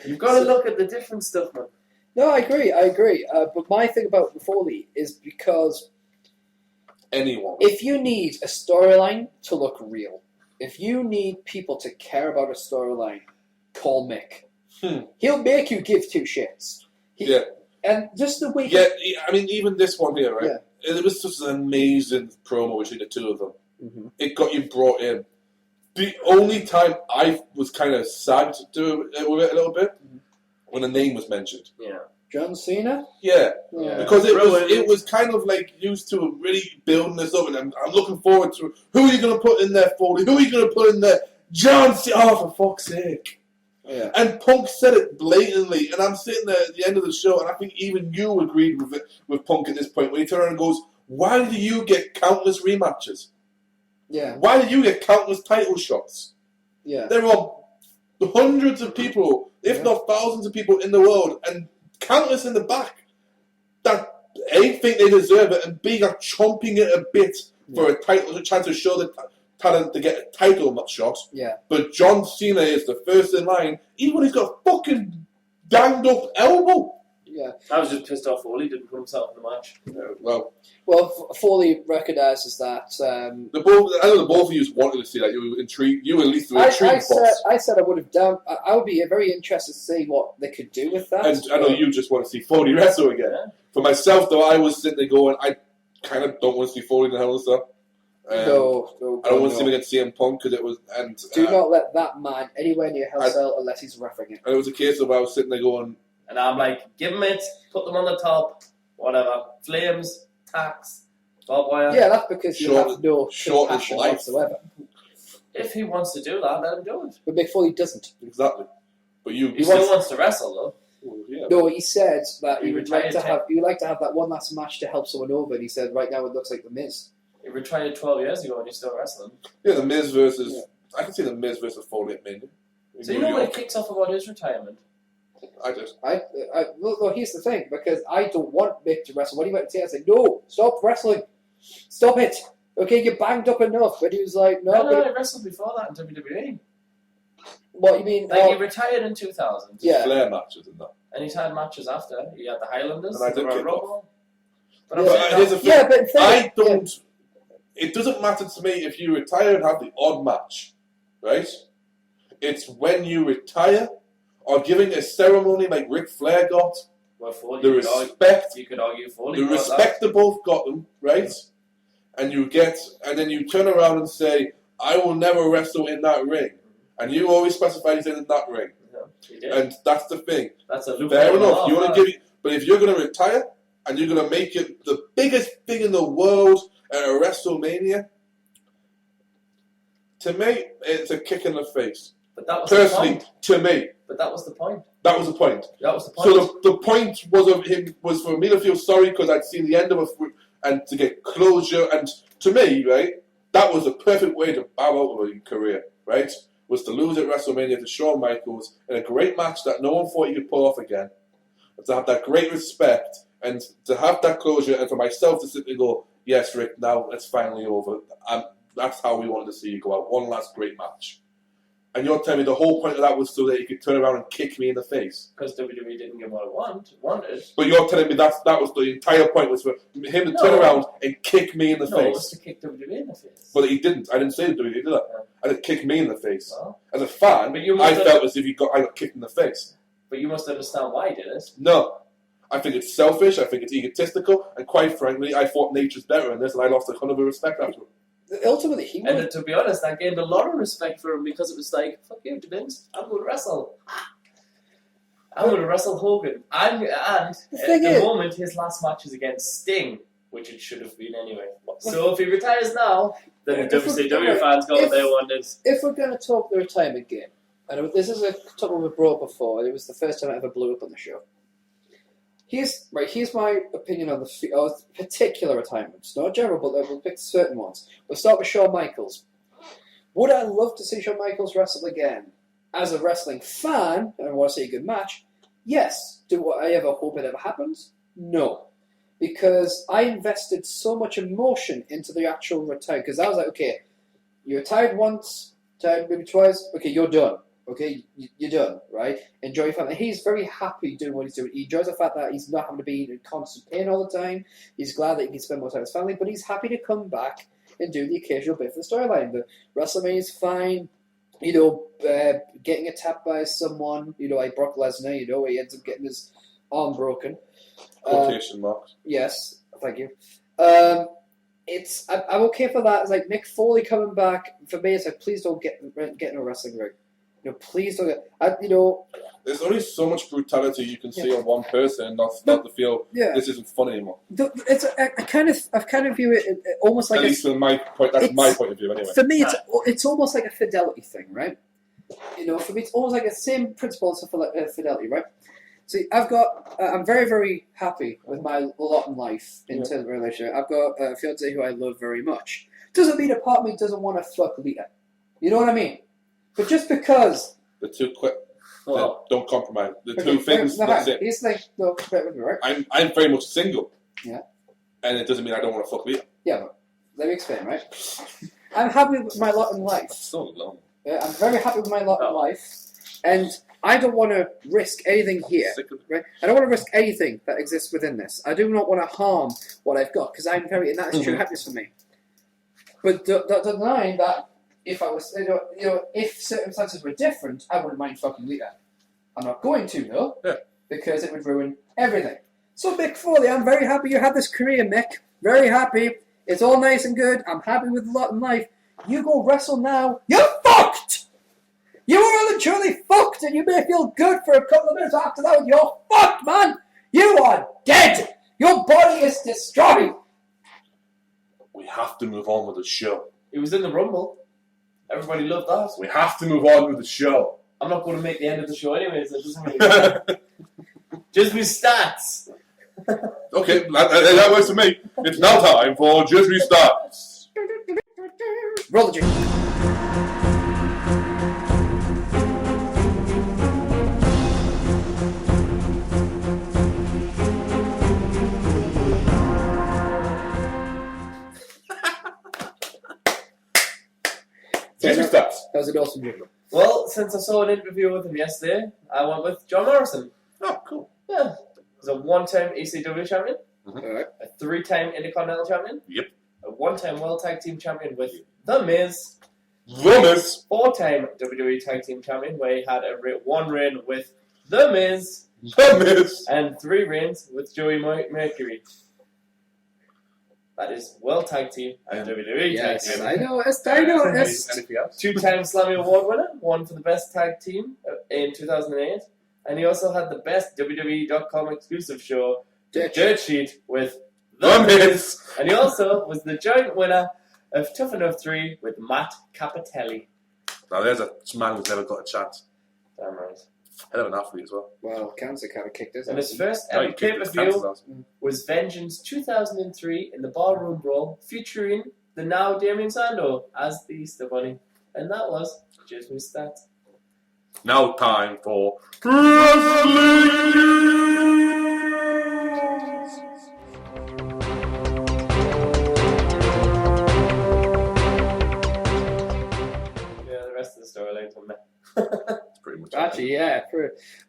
You've got to look at the different stuff, man. No, I agree. But my thing about Foley is because if you need a storyline to look real, if you need people to care about a storyline, call Mick. He'll make you give two shits. And just the way... I mean, even this one here, right? Yeah. It was such an amazing promo between the two of them. Mm-hmm. It got you brought in. The only time I was kind of sad to do it with it a little bit, when a name was mentioned. Yeah. John Cena? Yeah. Because it was kind of like used to really building this up, and I'm looking forward to who are you going to put in there, Foley? Who are you going to put in there? John Cena! Oh, for fuck's sake. Yeah. And Punk said it blatantly, and I'm sitting there at the end of the show, and I think even you agreed with Punk at this point, when he turned around and goes, why do you get countless rematches? Yeah. Why do you get countless title shots? Yeah. There are hundreds of people, if not thousands of people in the world, and countless in the back, that A, think they deserve it, and B, are chomping it a bit for a title, a chance to show the talent to get a title shot. Yeah. But John Cena is the first in line, even when he's got a fucking danged up elbow. Yeah. I was just pissed off Foley didn't put himself in the match. Well, Foley recognises that. I know the both of you wanted to see that. You were intrigued. You at least were intrigued. I said I would have done. I would be very interested to see what they could do with that. And I know you just want to see Foley wrestle again. Yeah. For myself, though, I was sitting there going, I kind of don't want to see Foley in the Hell in a Cell. I don't want to see him against CM Punk because it was. And do not let that man anywhere near Hell in a Cell unless he's refereeing it. And it was a case of I was sitting there going. And I'm like, give him it, put them on the top, whatever. Flames, tacks, barbed wire. Yeah, that's because you have no compassion whatsoever. If he wants to do that, let him do it. But Mick Foley doesn't. Exactly. But he still wants to wrestle, though. Well, yeah. No, he said that he would like to have that one last match to help someone over, and he said right now it looks like The Miz. He retired 12 years ago and he's still wrestling. Yeah, The Miz versus... Yeah. I can see The Miz versus Foley at Mania. So you know when it kicks off about his retirement? I did. Well, here's the thing, because I don't want Mick to wrestle. When he went to say, I said, no, stop wrestling. Stop it. Okay, you're banged up enough. But he was like, no. No, he wrestled before that in WWE. What, you mean? Like, he retired in 2000. Yeah. Flair matches and that. And he's had matches after. He had the Highlanders. And I did kick off. But I don't... It doesn't matter to me if you retire and have the odd match, right? It's when you retire or giving a ceremony like Ric Flair got. Well, Foley, The respect. You could argue Foley. The respect they both got them, right? And then you turn around and say, I will never wrestle in that ring. And you always specify he's in that ring. Yeah, and that's the thing. That's a fair enough. You want to give it, but if you're going to retire and you're going to make it the biggest thing in the world at a WrestleMania, to me, it's a kick in the face. But that was personally, the point. To me. But that was the point. That was the point. That was the point. So the point was for me to feel sorry because I'd seen the end of and to get closure. And to me, right, that was the perfect way to bow out of a career, right? Was to lose at WrestleMania to Shawn Michaels in a great match that no one thought he could pull off again. But to have that great respect and to have that closure, and for myself to simply go, yes, Rick, now it's finally over. That's how we wanted to see you go out. One last great match. And you're telling me the whole point of that was so that he could turn around and kick me in the face. Because WWE didn't get what I wanted. But you're telling me that was the entire point, was for him to turn around and kick me in the face. No, it was to kick WWE in the face. But he didn't. I didn't say WWE, did I? No. I said kick me in the face. Well, as a fan, I felt as if I got kicked in the face. But you must understand why he did it. No. I think it's selfish, I think it's egotistical, and quite frankly, I thought nature's better in this, and I lost a ton of respect after it. Ultimately, he and to be honest, I gained a lot of respect for him because it was like, fuck you, Djismie, I'm going to wrestle. I'm going to wrestle Hogan. And at the moment, his last match is against Sting, which it should have been anyway. So if he retires now, then the WCW fans got what they wanted. If we're going to talk the retirement game, and this is a topic we brought up before, it was the first time I ever blew up on the show. Here's my opinion on the particular retirements. Not general, but we'll pick certain ones. We'll start with Shawn Michaels. Would I love to see Shawn Michaels wrestle again? As a wrestling fan, and I want to see a good match, yes. Do I ever hope it ever happens? No. Because I invested so much emotion into the actual retire. Because I was like, okay, you retired once, retired maybe twice, okay, you're done. Okay, you're done, right? Enjoy your family. He's very happy doing what he's doing. He enjoys the fact that he's not having to be in constant pain all the time. He's glad that he can spend more time with his family, but he's happy to come back and do the occasional bit for the storyline. The WrestleMania is fine. Getting attacked by someone, like Brock Lesnar, where he ends up getting his arm broken. Quotation marks. Yes, thank you. I'm okay for that. It's like Mick Foley coming back. For me, it's like, please don't get in a wrestling ring. Please don't get. There's only so much brutality you can see on one person, and not to feel this isn't fun anymore. I've kind of view it almost like at least from my point. That's my point of view, anyway. For me, it's almost like a fidelity thing, right? For me, it's almost like the same principle as fidelity, right? See, I'm very, very happy with my lot in life in terms of relationship. I've got a fiance who I love very much. Doesn't mean a part of me doesn't want to fuck Lita. You know what I mean? But just because the two quick, don't compromise. The two things. That's it. Here's the thing. No, bear with me, right? I'm very much single. Yeah. And it doesn't mean I don't want to fuck Lita. Yeah, but let me explain, right? I'm happy with my lot in life. So long. Yeah, I'm very happy with my lot in life, and I don't want to risk anything here. Right? I don't want to risk anything that exists within this. I do not want to harm what I've got because and that is true happiness for me. But denying that. If I was, if circumstances were different, I wouldn't mind fucking Lita. I'm not going to, though, because it would ruin everything. So, Mick Foley, I'm very happy you had this career, Mick. Very happy. It's all nice and good. I'm happy with a lot in life. You go wrestle now. You're fucked! You are well and truly fucked, and you may feel good for a couple of minutes after that. You're fucked, man! You are dead! Your body is destroyed! We have to move on with the show. It was in the Rumble. Everybody loved that. We have to move on with the show. I'm not going to make the end of the show anyways. It doesn't really matter. Djismie stats. Okay, that works for me. It's now time for Djismie stats. Roll the jingle. Djismie stats. That was an awesome jingle. Well, since I saw an interview with him yesterday, I went with John Morrison. Oh, cool. Yeah. He's a one-time ECW champion, Alright. a three-time Intercontinental champion, Yep. a one-time World Tag Team champion with The Miz, Runners. 4-time WWE Tag Team Champion, where he had one reign with The Miz. The Miz. And 3 reigns with Joey Mercury. That is World Tag Team and WWE Tag Team. I know. Anything else? 2-time Slammy Award winner, won for the best tag team in 2008. And he also had the best WWE.com exclusive show, Dirt Sheet, with The Miz. And he also was the joint winner of Tough Enough 3 with Matt Capitelli. Now there's a man who's never got a chance. Damn right. Hell of an athlete as well. Well, cancer kind of kicked us. And his first ever pay-per-view was Vengeance 2003 in the Ballroom Brawl, featuring the now Damien Sandow as the Easter Bunny. And that was Djismie Stats. Now time for Wrestling. Storylines on there. That's pretty much Actually, yeah.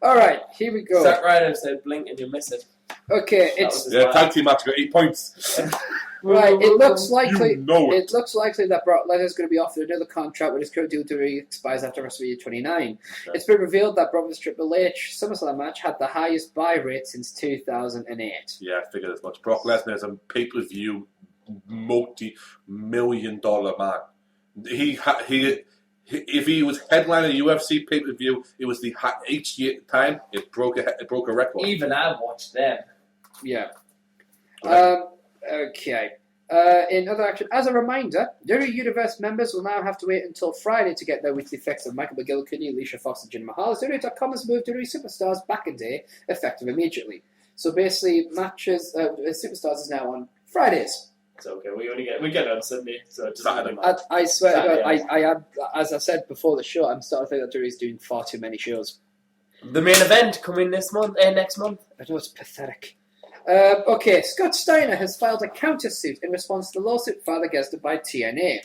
All right, here we go. Zack Ryder said, "Blink and you miss it." Okay, tag team match got 8 points. Right, it looks likely. It looks likely that Brock Lesnar is going to be offered another contract with his current deal to expires after WrestleMania 29. Okay. It's been revealed that Brock vs Triple H SummerSlam match had the highest buy rate since 2008. Yeah, I figured as much. Brock Lesnar is a pay-per-view multi-million-dollar man. If he was headlining a UFC pay-per-view, it was each time it broke a record. Even I watched them. Yeah. Okay. In other action, as a reminder, WWE Universe members will now have to wait until Friday to get their weekly fix of Michael McGillicuddy, Alicia Fox, and Jinder Mahal. WWE.com has moved WWE Superstars back a day, effective immediately. So basically, matches Superstars is now on Fridays. It's okay. We get it on Sunday, so it doesn't matter. I swear to God, I am, as I said before the show, I'm starting to think that WWE is doing far too many shows. The main event coming next month. I know, it's pathetic. Okay, Scott Steiner has filed a countersuit in response to the lawsuit filed against him by TNA.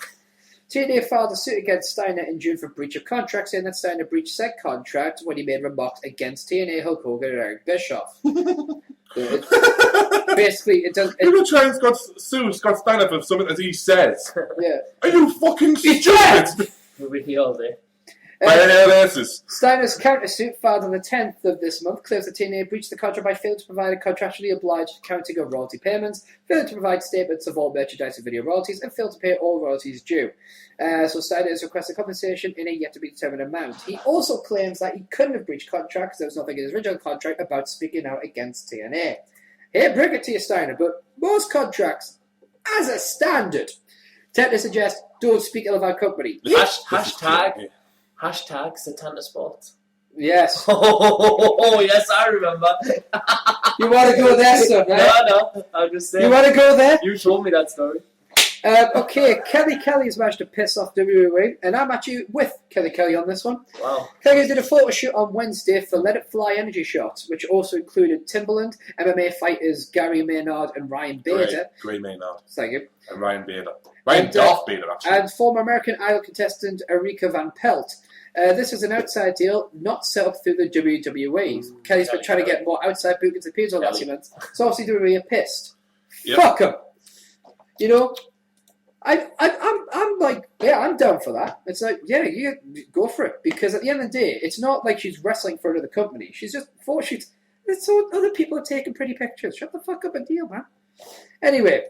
TNA filed a suit against Steiner in June for breach of contract, saying that Steiner breached said contract when he made remarks against TNA, Hulk Hogan, and Eric Bischoff. Basically, it does. You're trying to sue Scott Steiner for something that he says. Yeah. Are you fucking stupid? We'll be here all day. Steiner's countersuit, filed on the 10th of this month, claims that TNA breached the contract by failing to provide a contractually obliged accounting of royalty payments, failing to provide statements of all merchandise and video royalties, and failed to pay all royalties due. So Steiner has requested compensation in a yet-to-be-determined amount. He also claims that he couldn't have breached contract because there was nothing in his original contract about speaking out against TNA. Here, bring it to you, Steiner, but most contracts, as a standard, tend to suggest don't speak ill of our company. Hashtag Satana Sports. Yes. Oh, yes, I remember. You want to go there, son, right? No, I'm just saying. You want to go there? You told me that story. Okay, Kelly has managed to piss off WWE, and I'm actually with Kelly on this one. Wow. Kelly did a photo shoot on Wednesday for Let It Fly Energy Shots, which also included Timberland, MMA fighters Gary Maynard and Ryan Bader. Great Maynard. Thank you. And Ryan Bader. Darth Bader, actually. And former American Idol contestant Erika Van Pelt. This is an outside deal, not set up through the WWE. Kelly's been trying to get more outside bookings and appeals on last month, so obviously WWE are pissed. Yep. Fuck them. You know, I'm like, yeah, I'm down for that. It's like, yeah, you go for it, because at the end of the day, it's not like she's wrestling for another company. She's just shoots. So other people are taking pretty pictures. Shut the fuck up and deal, man. Anyway.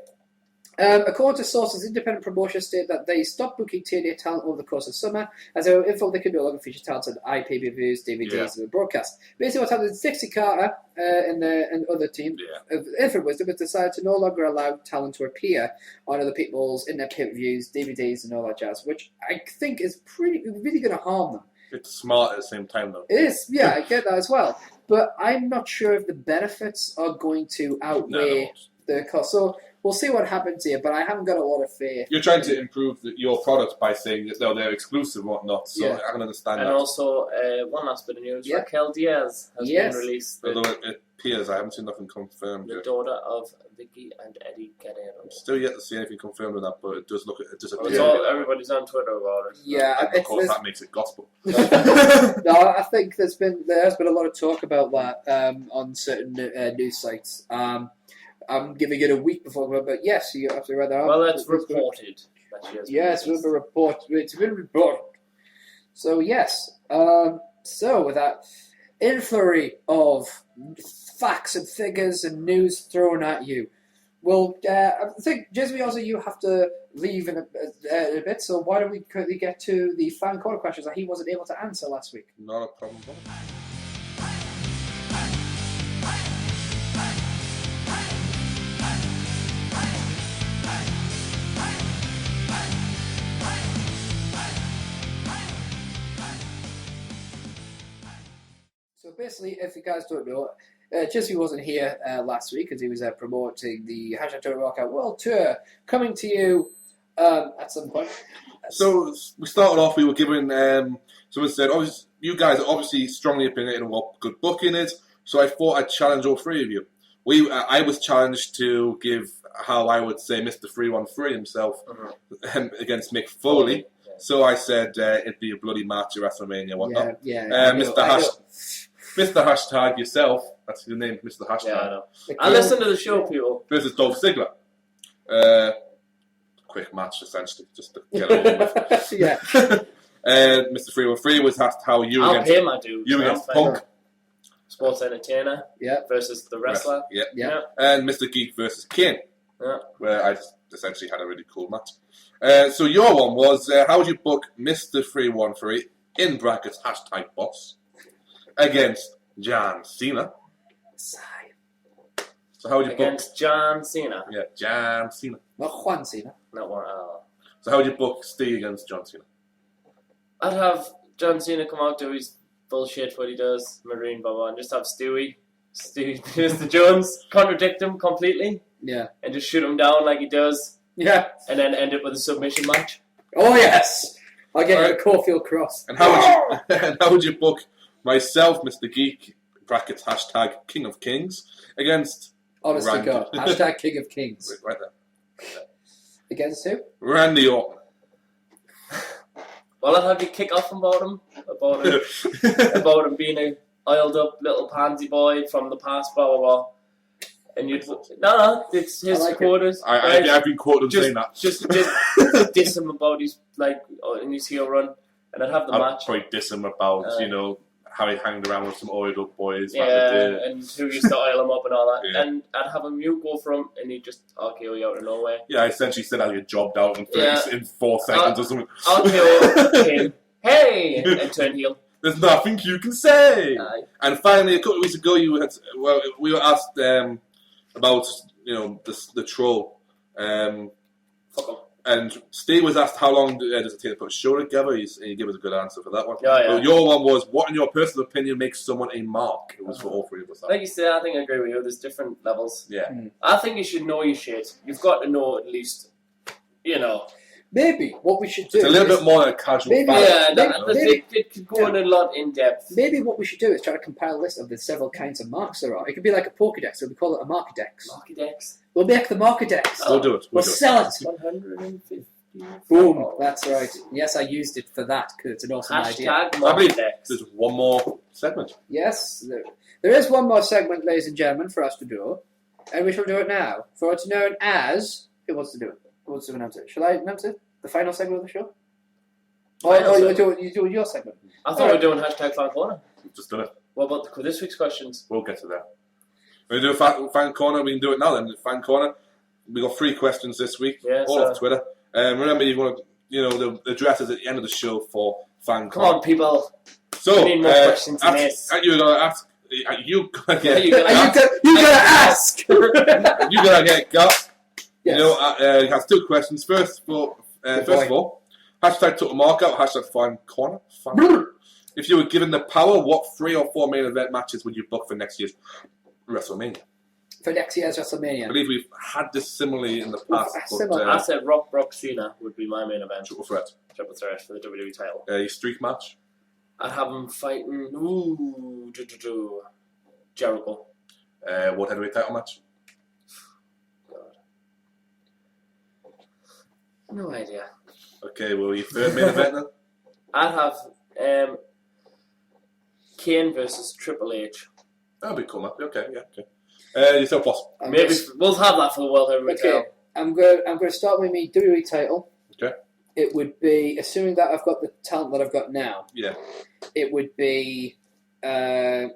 According to sources, independent promotions state that they stopped booking TNA talent over the course of summer, as they were informed they could no longer feature talent on iPay-per-views, DVDs, and the broadcast. Basically, what happened is Dixie Carter and other team of Infinite Wisdom has decided to no longer allow talent to appear on other people's in-their pay-per-views, DVDs, and all that jazz, which I think is really going to harm them. It's smart at the same time, though. It is, yeah, I get that as well. But I'm not sure if the benefits are going to outweigh the cost. So we'll see what happens here, but I haven't got a lot of faith. You're trying to improve your product by saying that they're exclusive and whatnot, so I can understand that. And also, one last bit of news, Raquel Diaz has been released. Although it appears, I haven't seen nothing confirmed yet. The daughter of Vicky and Eddie Guerrero. Still yet to see anything confirmed on that, but it does appear. Everybody's on Twitter about it. Yeah, and of course that makes it gospel. No, I think there has been a lot of talk about that on certain news sites. I'm giving it a week before, but yes, you absolutely right there. Well, that's reported. Yes, with a report. It's been reported. So yes. So with that influrry of facts and figures and news thrown at you, well, I think Djismie, also you have to leave in a bit. So why don't we quickly get to the fan corner questions that he wasn't able to answer last week? Not a problem. So basically, if you guys don't know, Djismie wasn't here last week because he was promoting the Hashtag Walkout World Tour, coming to you at some point. So we started off. We were given. Someone said, "Obviously, you guys are obviously strongly opinionated on what good booking is." So I thought I'd challenge all three of you. I was challenged to give how I would say Mr. 313 himself against Mick Foley. Yeah. So I said it'd be a bloody match at WrestleMania, whatnot. Yeah. Mr. Hashtag yourself. That's your name, Mr. Hashtag. Yeah, I know. I listen to the show, people. Versus Dolph Ziggler. Quick match, essentially, just to get it over with. Yeah. Mr. 313 was asked how you I'll against pay my dues. you against Punk. Sports entertainer. Yeah. Versus the wrestler. Yeah. And Mr. Geek versus Kane. Yeah. Where I just essentially had a really cool match. So your one was how would you book Mr. 313 in brackets Hashtag Boss against John Cena? So how would you against John Cena? Yeah, John Cena. Not Juan Cena. Not one. So how would you book Steve against John Cena? I'd have John Cena come out, do his bullshit, what he does, Marine, blah, blah, and just have Stewie, Mr. Jones, contradict him completely. Yeah. And just shoot him down like he does. Yeah. And then end it with a submission match. Oh, yes. I'll get a Caulfield Cross. And how would you book myself, Mr. Geek, brackets Hashtag King of Kings, against Honest to Randy. God. Hashtag King of Kings. Right there. Against who? Randy Orton. Well, I'd have you kick off about him being a oiled up little pansy boy from the past, blah, blah, blah. And you'd... No, it's his quarters. I've been quoted saying that. Just diss him about his, in his heel run. And I'd have the match. I'd probably diss him about, how he hanged around with some oiled up boys. And who used to oil him up and all that. Yeah. And I'd have him go for him, and he'd just RKO you out of nowhere. Yeah, I essentially said I'd get jobbed out in 4 seconds or something. RKO him. Hey! And turn heel. There's nothing you can say. Aye. And finally, a couple of weeks ago, we were asked about the troll. Fuck him. And Steve was asked how long does it take to put a show together. He gave us a good answer for that one. Yeah. But your one was, what in your personal opinion makes someone a mark? It was for all three of us. Like you said, I think I agree with you. There's different levels. Yeah. I think you should know your shit. You've got to know at least, Maybe what we should do. It's a little bit more than a casual Maybe- fan. It could go in a lot in depth. Maybe what we should do is try to compile a list of the several kinds of marks there are. It could be like a Pokédex, so we call it a Markedex. Markedex. We'll make the Markedex. We'll do it. We'll sell it. 150. Boom. That's right. Yes, I used it for that because it's an awesome idea. Hashtag I believe Markedex. there's one more segment. Yes, there is one more segment, ladies and gentlemen, for us to do, and we shall do it now. For it's known as... Who wants to do it? Who wants to announce it? Shall I announce it? The final segment of the show? You're doing your segment. I thought we were doing hashtag Fan Corner. We've just done it. What about this week's questions? We'll get to that. We're going to do a fan corner. We can do it now then. Fan corner. We got 3 questions this week. Yeah, all off Twitter. Remember, you want to, the address is at the end of the show for fan Come corner. on, people. So, we need more questions than this. You gotta ask. You gotta get. You gotta ask. You gotta get got. Yes. He has 2 questions. First of all, hashtag total markout. Hashtag fan corner. If you were given the power, what 3 or 4 main event matches would you book for next year's WrestleMania? For next year's WrestleMania. I believe we've had this similarly in the past. I said Brock Cena would be my main event. Triple threat For the WWE title. A streak match. I'd have him fighting. Jericho. World Heavyweight title match. God. No idea. Okay, well, your third main event then? I'd have Kane versus Triple H. That'd be cool, man. Okay, yeah, okay. Yourself, boss. Maybe we'll have that for the World Heavyweight title. I'm going to start with me WWE title. Okay. It would be, assuming that I've got the talent that I've got now. Yeah. It would be for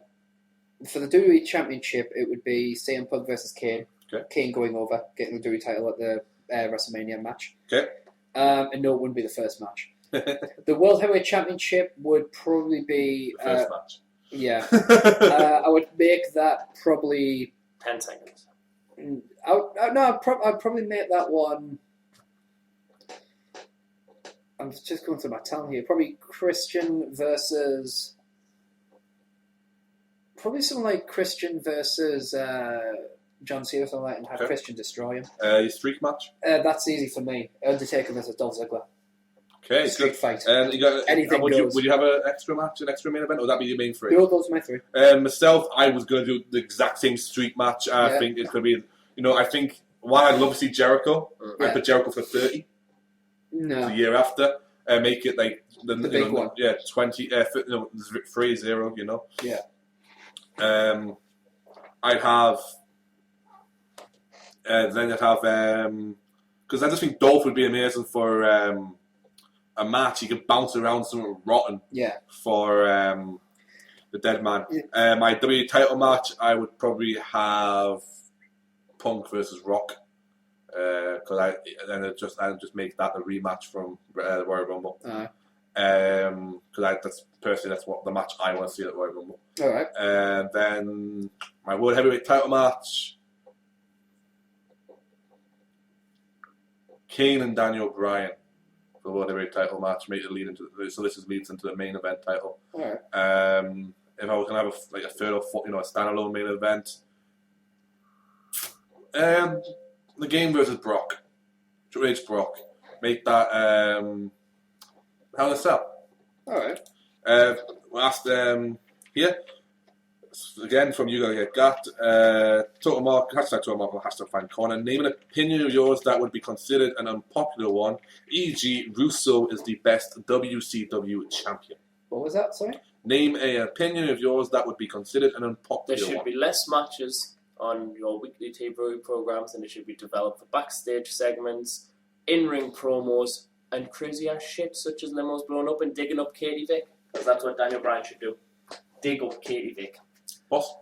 the WWE Championship. It would be CM Punk versus Kane. Okay. Kane going over, getting the WWE title at the WrestleMania match. Okay. And no, it wouldn't be the first match. The World Heavyweight Championship would probably be the first match. Yeah. I would make that probably 10 seconds. I'd probably make that one. I'm just going through my talent here. Probably Christian versus. Probably something like Christian versus John Cena or something like that, and have Christian destroy him. Your streak match? That's easy for me. Undertaker versus Dolph Ziggler. Okay, streak fight. And you got anything goes. Would you have an extra match, an extra main event, or would that be your main three? Those are my three. Myself, I was going to do the exact same streak match. I think it could be. I think while I'd love to see Jericho, I'd put Jericho for 30. No. The year after, make it like the big one. 20. 3-0. Yeah. I'd have. Then I'd have because I just think Dolph would be amazing for a match. He could bounce around something rotten. Yeah. For the Dead Man. Yeah. My WWE title match, I would probably have Punk versus Rock. Because I'd just make that a rematch from the Royal Rumble. Because that's what the match I want to see at the Royal Rumble. All right. And then my World Heavyweight title match, Kane and Daniel Bryan for the World Heavyweight title match. Make it lead into leads into the main event title. All right. If I was gonna have a third or fourth, a standalone main event, the Game versus Brock, Triple H Brock, make that Hell in a Cell. All right. Last here again from you gotta get got Total Mark hashtag Fan Corner. Name an opinion of yours that would be considered an unpopular one. E.g., Russo is the best WCW champion. What was that? Sorry. Name an opinion of yours that would be considered an unpopular one. There should be less matches on your weekly TV programs, and it should be developed for backstage segments, in-ring promos, and crazy ass shit such as limos blowing up and digging up Katie Vick, because that's what Daniel Bryan should do. Dig up Katie Vick. Boss?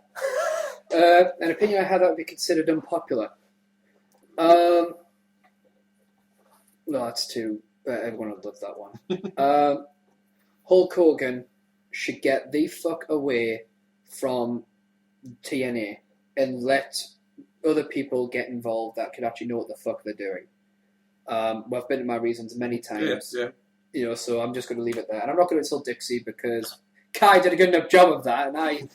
An opinion I had that would be considered unpopular. No, that's too. Everyone would love that one. Hulk Hogan should get the fuck away from TNA and let other people get involved that could actually know what the fuck they're doing. I've been to my reasons many times. Yeah. So I'm just going to leave it there. And I'm not going to insult Dixie because Kai did a good enough job of that, and I...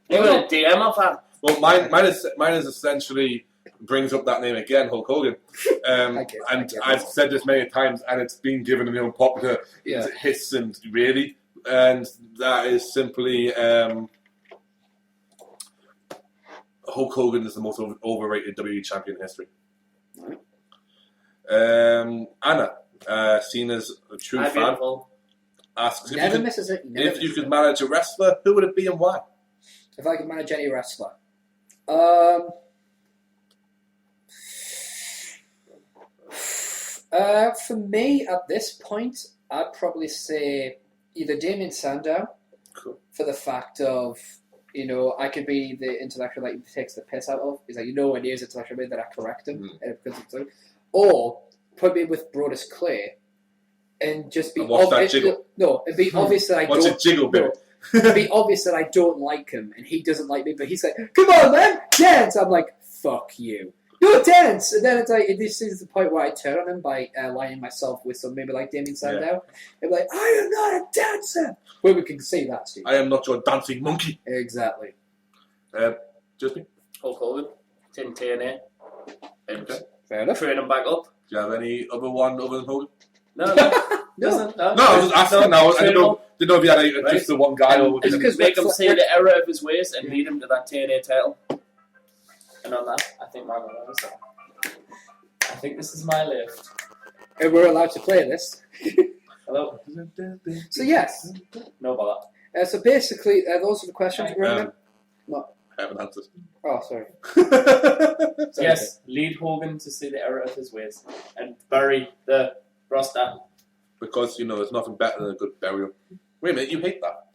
You got a DM off that? Well, mine is essentially brings up that name again, Hulk Hogan. I've said this many times, and it's been given an unpopular hiss and really, and that is simply Hulk Hogan is the most overrated WWE champion in history. Right. Anna, seen as a true fan, beautiful. asks if you could manage a wrestler, who would it be and why? If I could manage any wrestler. For me, at this point, I'd probably say either Damien Sandow, cool, for the fact of, I could be the intellectual that he takes the piss out of. He's like, when he is intellectual, that I correct him. Or put me with Brodus Clay and just be obvious. No, it'd be obvious that I don't. What's a jiggle bit? It'd be obvious that I don't like him and he doesn't like me, but he's like, "Come on, man, dance!" I'm like, "Fuck you, no dance!" And then it's like, this is the point where I turn on him by aligning myself with somebody like Damien Sandow. Yeah. And be like, "I am not a dancer." Well, we can say that, Steve. I am not your dancing monkey. Exactly. Djismie? Hulk Hogan, Tin TNA, and fair enough. Train him back up. Do you have any other one other than Hogan? No. No, I was just asking now. I didn't know if you had just the one guy. Or just make him see the error of his ways and lead him to that TNA title. And on that, I think my man was that. I think this is my lift. And we're allowed to play this. Hello? So, yes. No bother. So, basically, those are the questions. I haven't answered. Oh, sorry. Yes, lead Hogan to see the error of his ways and bury the Roster. Because, there's nothing better than a good burial. Wait a minute, you hate that.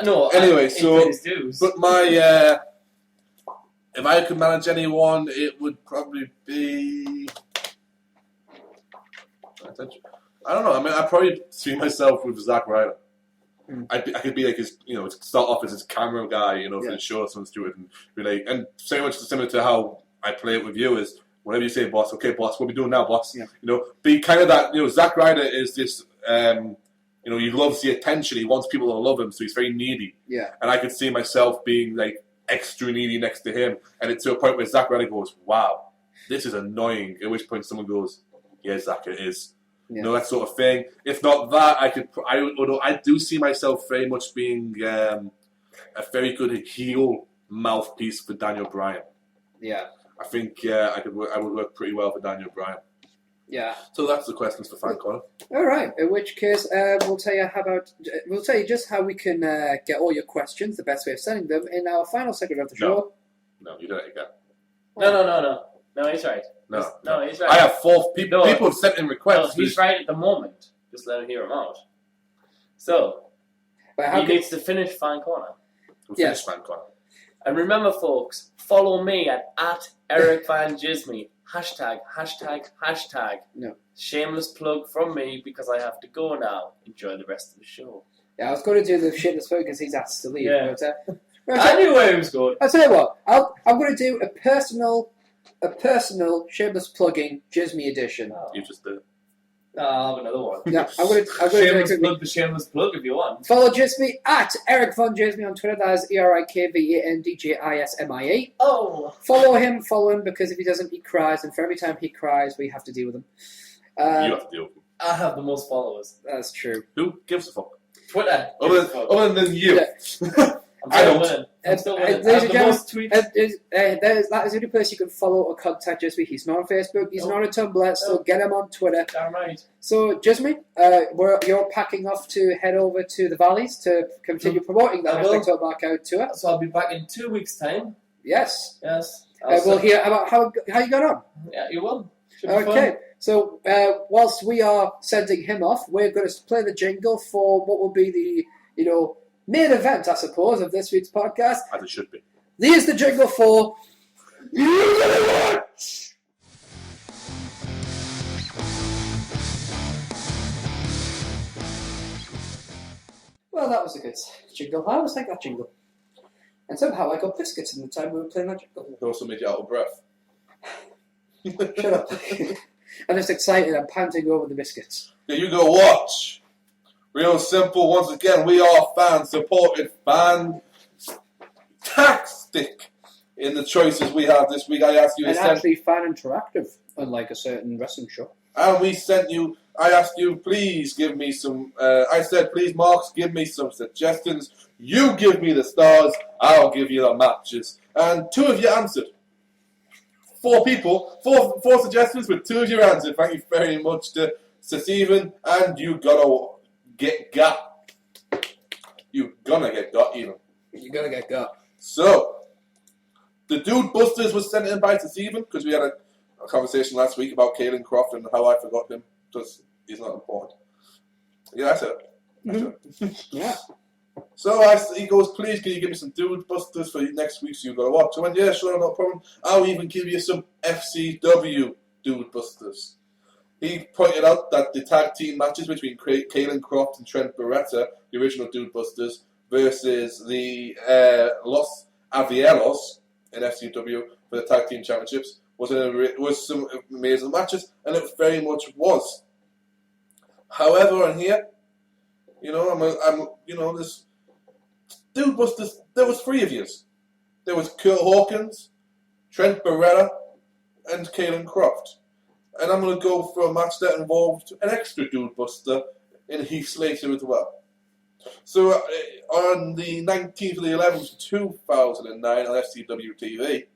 No, anyway, but my, if I could manage anyone, it would probably be... I don't know. I mean, I'd probably see myself with Zack Ryder. I could be like his, start off as his camera guy, for the show, someone to it, and be like, and very much similar to how I play it with you is, whatever you say, boss, okay, boss, what are we doing now, boss? Yeah. Be kind of that, Zack Ryder is this, he loves the attention, he wants people to love him, so he's very needy. Yeah. And I could see myself being like extra needy next to him, and it's to a point where Zack Ryder goes, wow, this is annoying, at which point someone goes, yeah, Zack, it is. Yeah. That sort of thing. If not that, I do see myself very much being a very good heel mouthpiece for Daniel Bryan. Yeah. I think I would work pretty well for Daniel Bryan. Yeah. So that's the questions for Fan Corner. All right. In which case, we'll tell you just how we can get all your questions, the best way of sending them, in our final segment of the show. No, you don't again. No, he's right. No, he's right. I have 4 people. No, people have sent in requests. No, he's right at the moment. Just let him hear him out. So, he needs to finish Fan Corner. We'll finish Fan Corner. And remember, folks, follow me at Eric Van Djismie. #. No. Shameless plug from me because I have to go now. Enjoy the rest of the show. Yeah, I was going to do the shameless plug because he's asked to leave. Yeah. But, I knew where he was going. I'll tell you what. I'm going to do a personal shameless plugging Djismie edition. Oh. You just did. I'll have another one. Yeah, I'm going to shameless plug the shameless plug if you want. Follow Djismie at Eric Von Djismie on Twitter. That is ErikVandJismie. Oh. Follow him because if he doesn't, he cries, and for every time he cries, we have to deal with him. You have to deal with him. I have the most followers. That's true. Who gives a fuck? Twitter. Other than you. Yeah. I'm still winning. Ladies and gentlemen, most tweets. that is the only place you can follow or contact Djismie. He's not on Facebook. He's not on Tumblr. So get him on Twitter. Damn right. So Djismie, you're packing off to head over to the Valleys to continue promoting the #Talk Markout tour. So I'll be back in 2 weeks' time. Yes. We'll hear about how you got on. Yeah, you will. Okay. Fun. So whilst we are sending him off, we're going to play the jingle for what will be the main event, I suppose, of this week's podcast. As it should be. Here's the jingle for You Gotta Watch! Well, that was a good jingle. I always like that jingle. And somehow I got biscuits in the time we were playing that jingle. It also made you out of breath. Shut up. I'm just excited. I'm panting over the biscuits. Yeah, you go watch. Real simple. Once again, we are fan-supported, fantastic in the choices we have this week. I asked you and actually fan interactive, unlike a certain wrestling show. And I asked you, please give me some, I said, please, Marks, give me some suggestions. You give me the stars, I'll give you the matches. And 2 of you answered. 4 people, 4 suggestions with 2 of you answered. Thank you very much to Stephen, and you gotta get got. You're gonna get got, even. You're gonna get got. So, the Dude Busters was sent in by Stephen, because we had a conversation last week about Caelan Croft and how I forgot him, because he's not important. Yeah, I said it. Yeah. So he goes, please, can you give me some Dude Busters for next week so you gotta watch? I went, yeah, sure, no problem. I'll even give you some FCW Dude Busters. He pointed out that the tag team matches between Caelan Croft and Trent Beretta, the original Dude Busters, versus the Los Avieros in FCW for the tag team championships was some amazing matches, and it very much was. However, on here, this Dude Busters. There was 3 of you. There was Kurt Hawkins, Trent Beretta, and Caelan Croft. And I'm going to go for a match that involved an extra Dude Buster in Heath Slater as well. So on the 19th of the 11th, 2009 on FCW TV,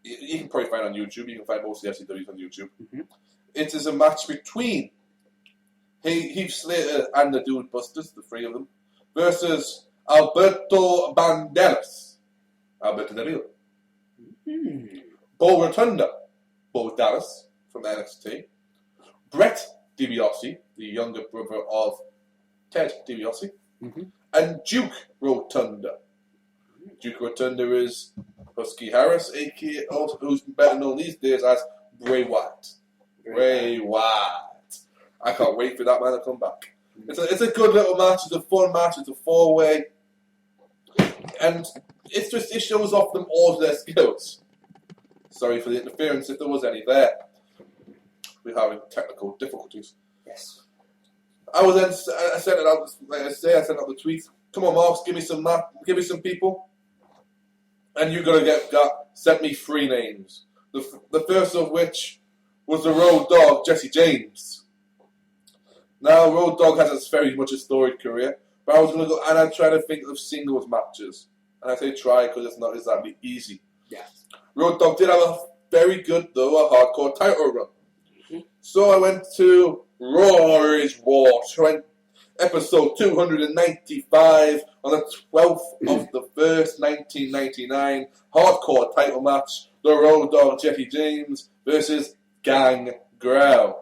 you can probably find it on YouTube. You can find most of the FCWs on YouTube. Mm-hmm. It is a match between Heath Slater and the Dude Busters, the 3 of them, versus Alberto Banderas, Alberto Del Rio, Bo Rotunda, Bo Dallas from NXT, Bret DiBiase, the younger brother of Ted DiBiase, Mm-hmm. and Duke Rotunda. Duke Rotunda is Husky Harris, aka who's better known these days as Bray Wyatt. Bray Wyatt. I can't wait for that man to come back. It's a good little match. It's a fun match. It's a 4-way, and it shows off them all their skills. Sorry for the interference if there was any there. We're having technical difficulties. Yes. I sent it out. Like I say, I sent out the tweet. Come on, Marks, give me some people. And you're gonna sent me 3 names. The first of which was the Road Dogg, Jesse James. Now, Road Dogg has very much a storied career, but I was gonna go and I try to think of singles matches. And I say try because it's not exactly easy. Yeah. Road Dogg did have a very good, though, a hardcore title run. Mm-hmm. So I went to Raw is War, episode 295 on the 12th of the 1st, 1999, hardcore title match, the Road Dogg Jesse James versus Gangrel.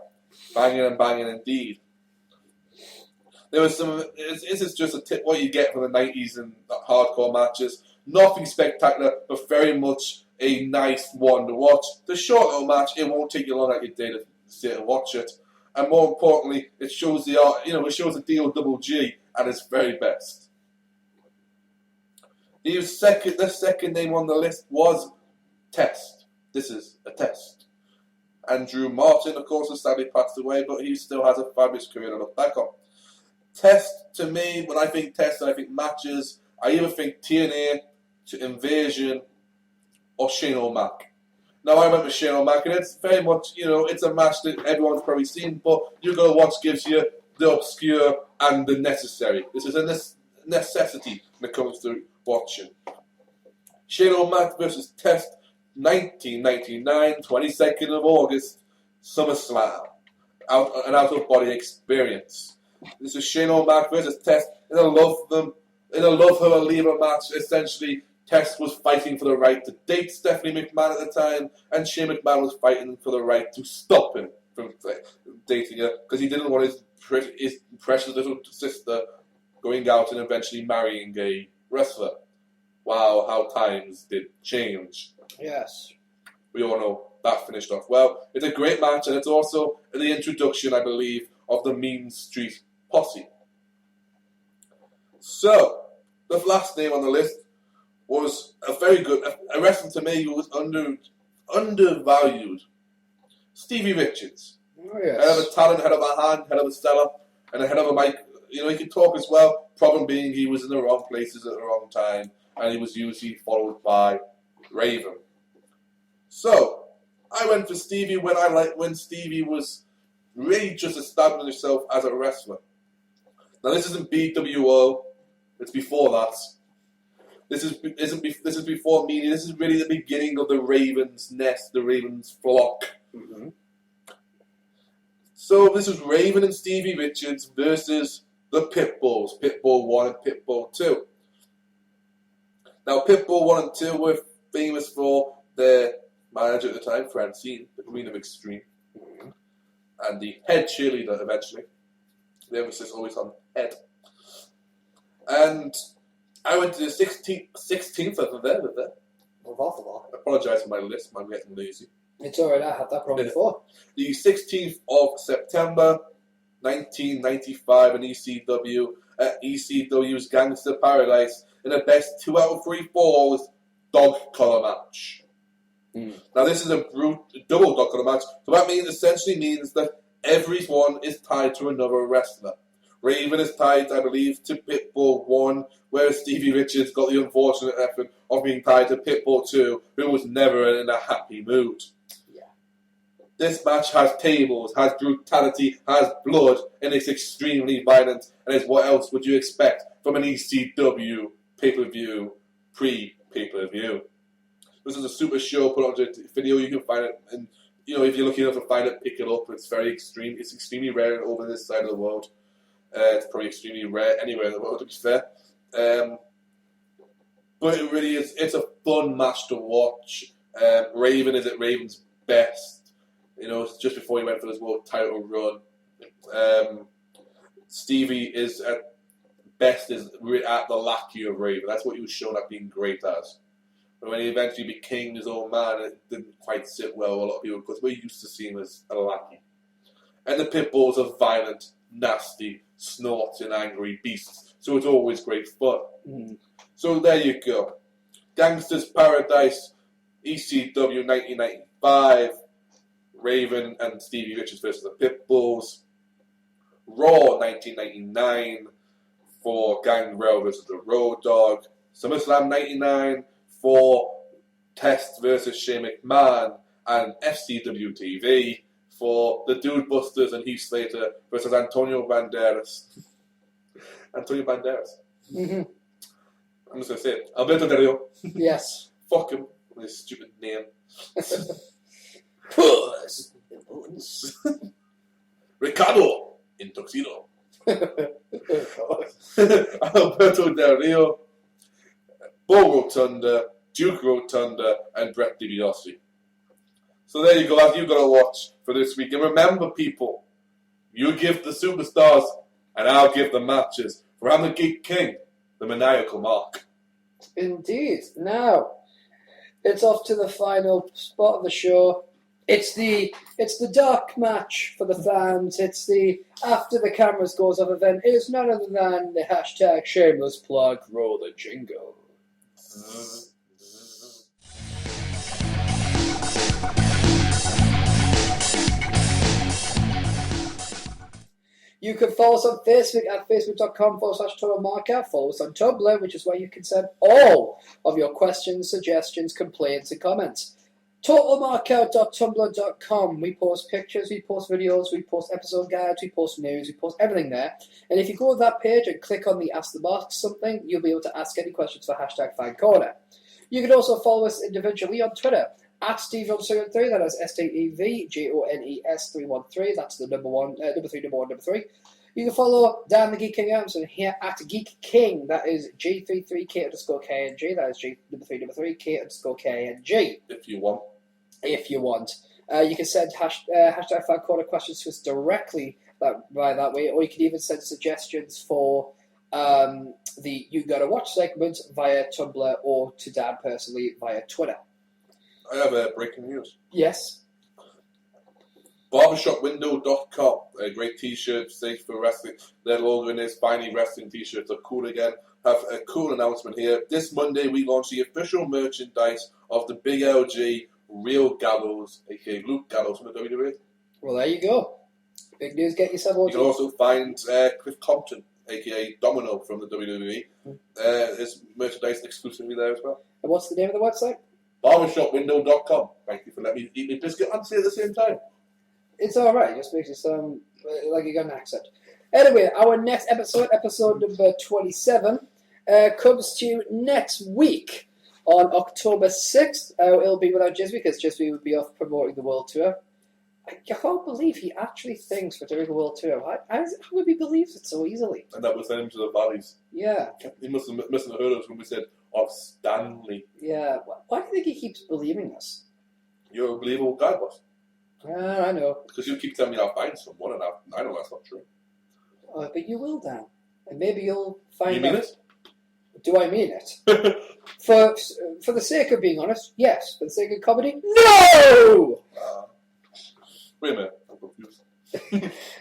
Banging and banging indeed. There was this is just a tip what you get from the 90s and hardcore matches. Nothing spectacular, but very much a nice one to watch. The short little match, it won't take you long like your day to sit and watch it. And more importantly, it shows the DOWG at its very best. The second name on the list was Test. This is a Test. Andrew Martin, of course, has sadly passed away, but he still has a fabulous career to look back on. Test, to me, when I think Test, I think matches. I either think TNA to Invasion or Shane O'Mac. Now, I went with Shane O'Mac, and it's very much, it's a match that everyone's probably seen, but you're going to watch gives you the obscure and the necessary. This is a necessity when it comes to watching. Shane O'Mac versus Test, 1999, 22nd of August, SummerSlam. An out-of-body experience. This is Shane O'Mac versus Test in a love her or leave her match. Essentially, Test was fighting for the right to date Stephanie McMahon at the time, and Shane McMahon was fighting for the right to stop him from dating her because he didn't want his precious little sister going out and eventually marrying a wrestler. Wow, how times did change. Yes. We all know that finished off well. It's a great match, and it's also the introduction, I believe, of the Mean Street Posse. So, the last name on the list was a very good, a wrestler to me who was undervalued. Stevie Richards. Oh, yes. Head of a talent, head of a hand, head of a seller, and a head of a mic. He could talk as well. Problem being, he was in the wrong places at the wrong time, and he was usually followed by Raven. So, I went for Stevie when Stevie was really just establishing himself as a wrestler. Now, this isn't BWO. It's before that. This is before media. This is really the beginning of the Ravens' nest, the Ravens' flock. Mm-hmm. So this is Raven and Stevie Richards versus the Pitbulls, Pitbull 1 and Pitbull 2. Now, Pitbull 1 and 2 were famous for their manager at the time, Francine, the Queen of Extreme, and the head cheerleader eventually. The emphasis always on head. And I went to the 16th of November. I apologise for my list, I'm getting lazy. It's alright, I had that problem before. The 16th of September, 1995 in ECW, at ECW's Gangster Paradise, in a best 2 out of 3 falls dog collar match. Now, this is a double dog collar match, so that essentially means that everyone is tied to another wrestler. Raven is tied, I believe, to Pitbull 1, whereas Stevie Richards got the unfortunate effort of being tied to Pitbull 2, who was never in a happy mood. Yeah. This match has tables, has brutality, has blood, and it's extremely violent. And it's what else would you expect from an ECW pay-per-view, pre-pay-per-view? This is a super show put on video. You can find it, and if you're lucky enough to find it, pick it up. It's very extreme. It's extremely rare over this side of the world. It's probably extremely rare anywhere in the world, to be fair. But it really is. It's a fun match to watch. Raven is at Raven's best. It's just before he went for his world title run. Stevie is at best is at the lackey of Raven. That's what he was shown at being great as. But when he eventually became his own man, it didn't quite sit well with a lot of people because we're used to seeing him as a lackey. And the Pitbulls are violent, nasty, snorting, angry beasts. So it's always great fun. Mm. So there you go. Gangsters Paradise, ECW 1995, Raven and Stevie Richards versus the Pitbulls. Raw 1999 for Gangrel versus the Road Dogg. SummerSlam 99 for Test versus Shane McMahon. And FCW TV for the Dude Busters and Heath Slater versus Antonio Banderas. Antonio Banderas. Mm-hmm. I'm just going to say it. Alberto Del Rio. Yes. Fuck him with his stupid name. Puss. Ricardo in tuxedo. Alberto Del Rio, Bo Rotunda, Duke Rotunda, and Brett DiBiase. So there you go, that's you've got to watch for this week. And remember, people, you give the superstars, and I'll give the matches. For I'm the Geek King, the maniacal Mark. Indeed. Now, it's off to the final spot of the show. It's the dark match for the fans. It's the after the cameras goes off event. It is none other than the hashtag shameless plug. Roll the jingle. You can follow us on Facebook at facebook.com/TotalMarkout. Follow us on Tumblr, which is where you can send all of your questions, suggestions, complaints, and comments. TotalMarkout.tumblr.com. We post pictures, we post videos, we post episode guides, we post news, we post everything there. And if you go to that page and click on the Ask the Box something, you'll be able to ask any questions for hashtag Fan Corner. You can also follow us individually on Twitter at SteveJones313. That is SteveJones313. That's the number 3. You can follow Dan the Geek King Adamson here at Geek King. That is G33K_KNG. That is G3K_KNG. If you want. You can send hashtag Fan Corner questions to us directly by that way, or you can even send suggestions for the You Gotta Watch segment via Tumblr or to Dan personally via Twitter. I have breaking news. Yes. Barbershopwindow.com. A great t-shirt, safe for wrestling. Their logo in is finally wrestling t-shirts are cool again. Have a cool announcement here. This Monday we launch the official merchandise of the Big LG Real Gallows, aka Luke Gallows from the WWE. Well, there you go. Big news, get yourself on. You can also find Cliff Compton, aka Domino from the WWE. His merchandise exclusively there as well. And what's the name of the website? Barbershopwindow.com. Thank you for letting me eat my biscuit and say at the same time. It's alright, it just makes you sound like you got an accent. Anyway, our next episode number 27, comes to you next week on October 6th. It'll be without Djismie, because Djismie would be off promoting the World Tour. I can't believe he actually thinks we're doing a World Tour. How would he believe it so easily? And that was sent him to the valleys. Yeah. He must have heard us when we said, of Stanley. Yeah. Why do you think he keeps believing us? You're a believable guy, boss. I know. Because you keep telling me I'll find someone, and I know that's not true. But you will, Dan. And maybe you'll find You mean out. it? Do I mean it? For the sake of being honest, yes. For the sake of comedy, no! Wait a minute, I'm confused.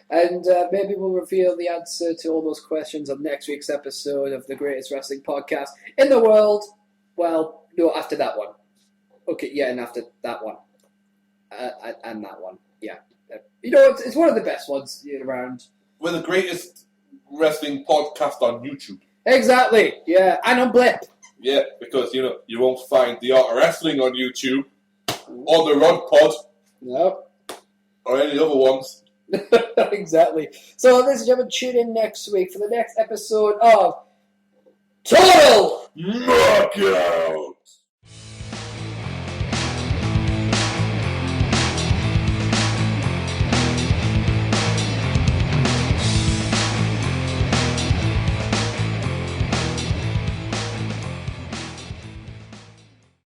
And maybe we'll reveal the answer to all those questions on next week's episode of the Greatest Wrestling Podcast in the world. Well, no, after that one. Okay, yeah, and after that one. And that one, yeah. It's one of the best ones around. We're the greatest wrestling podcast on YouTube. Exactly, yeah, and on Blip. Yeah, because, you won't find the Art of Wrestling on YouTube, or the Rod Pod, No. or any other ones. Exactly. So, ladies and gentlemen, tune in next week for the next episode of Total Knockout!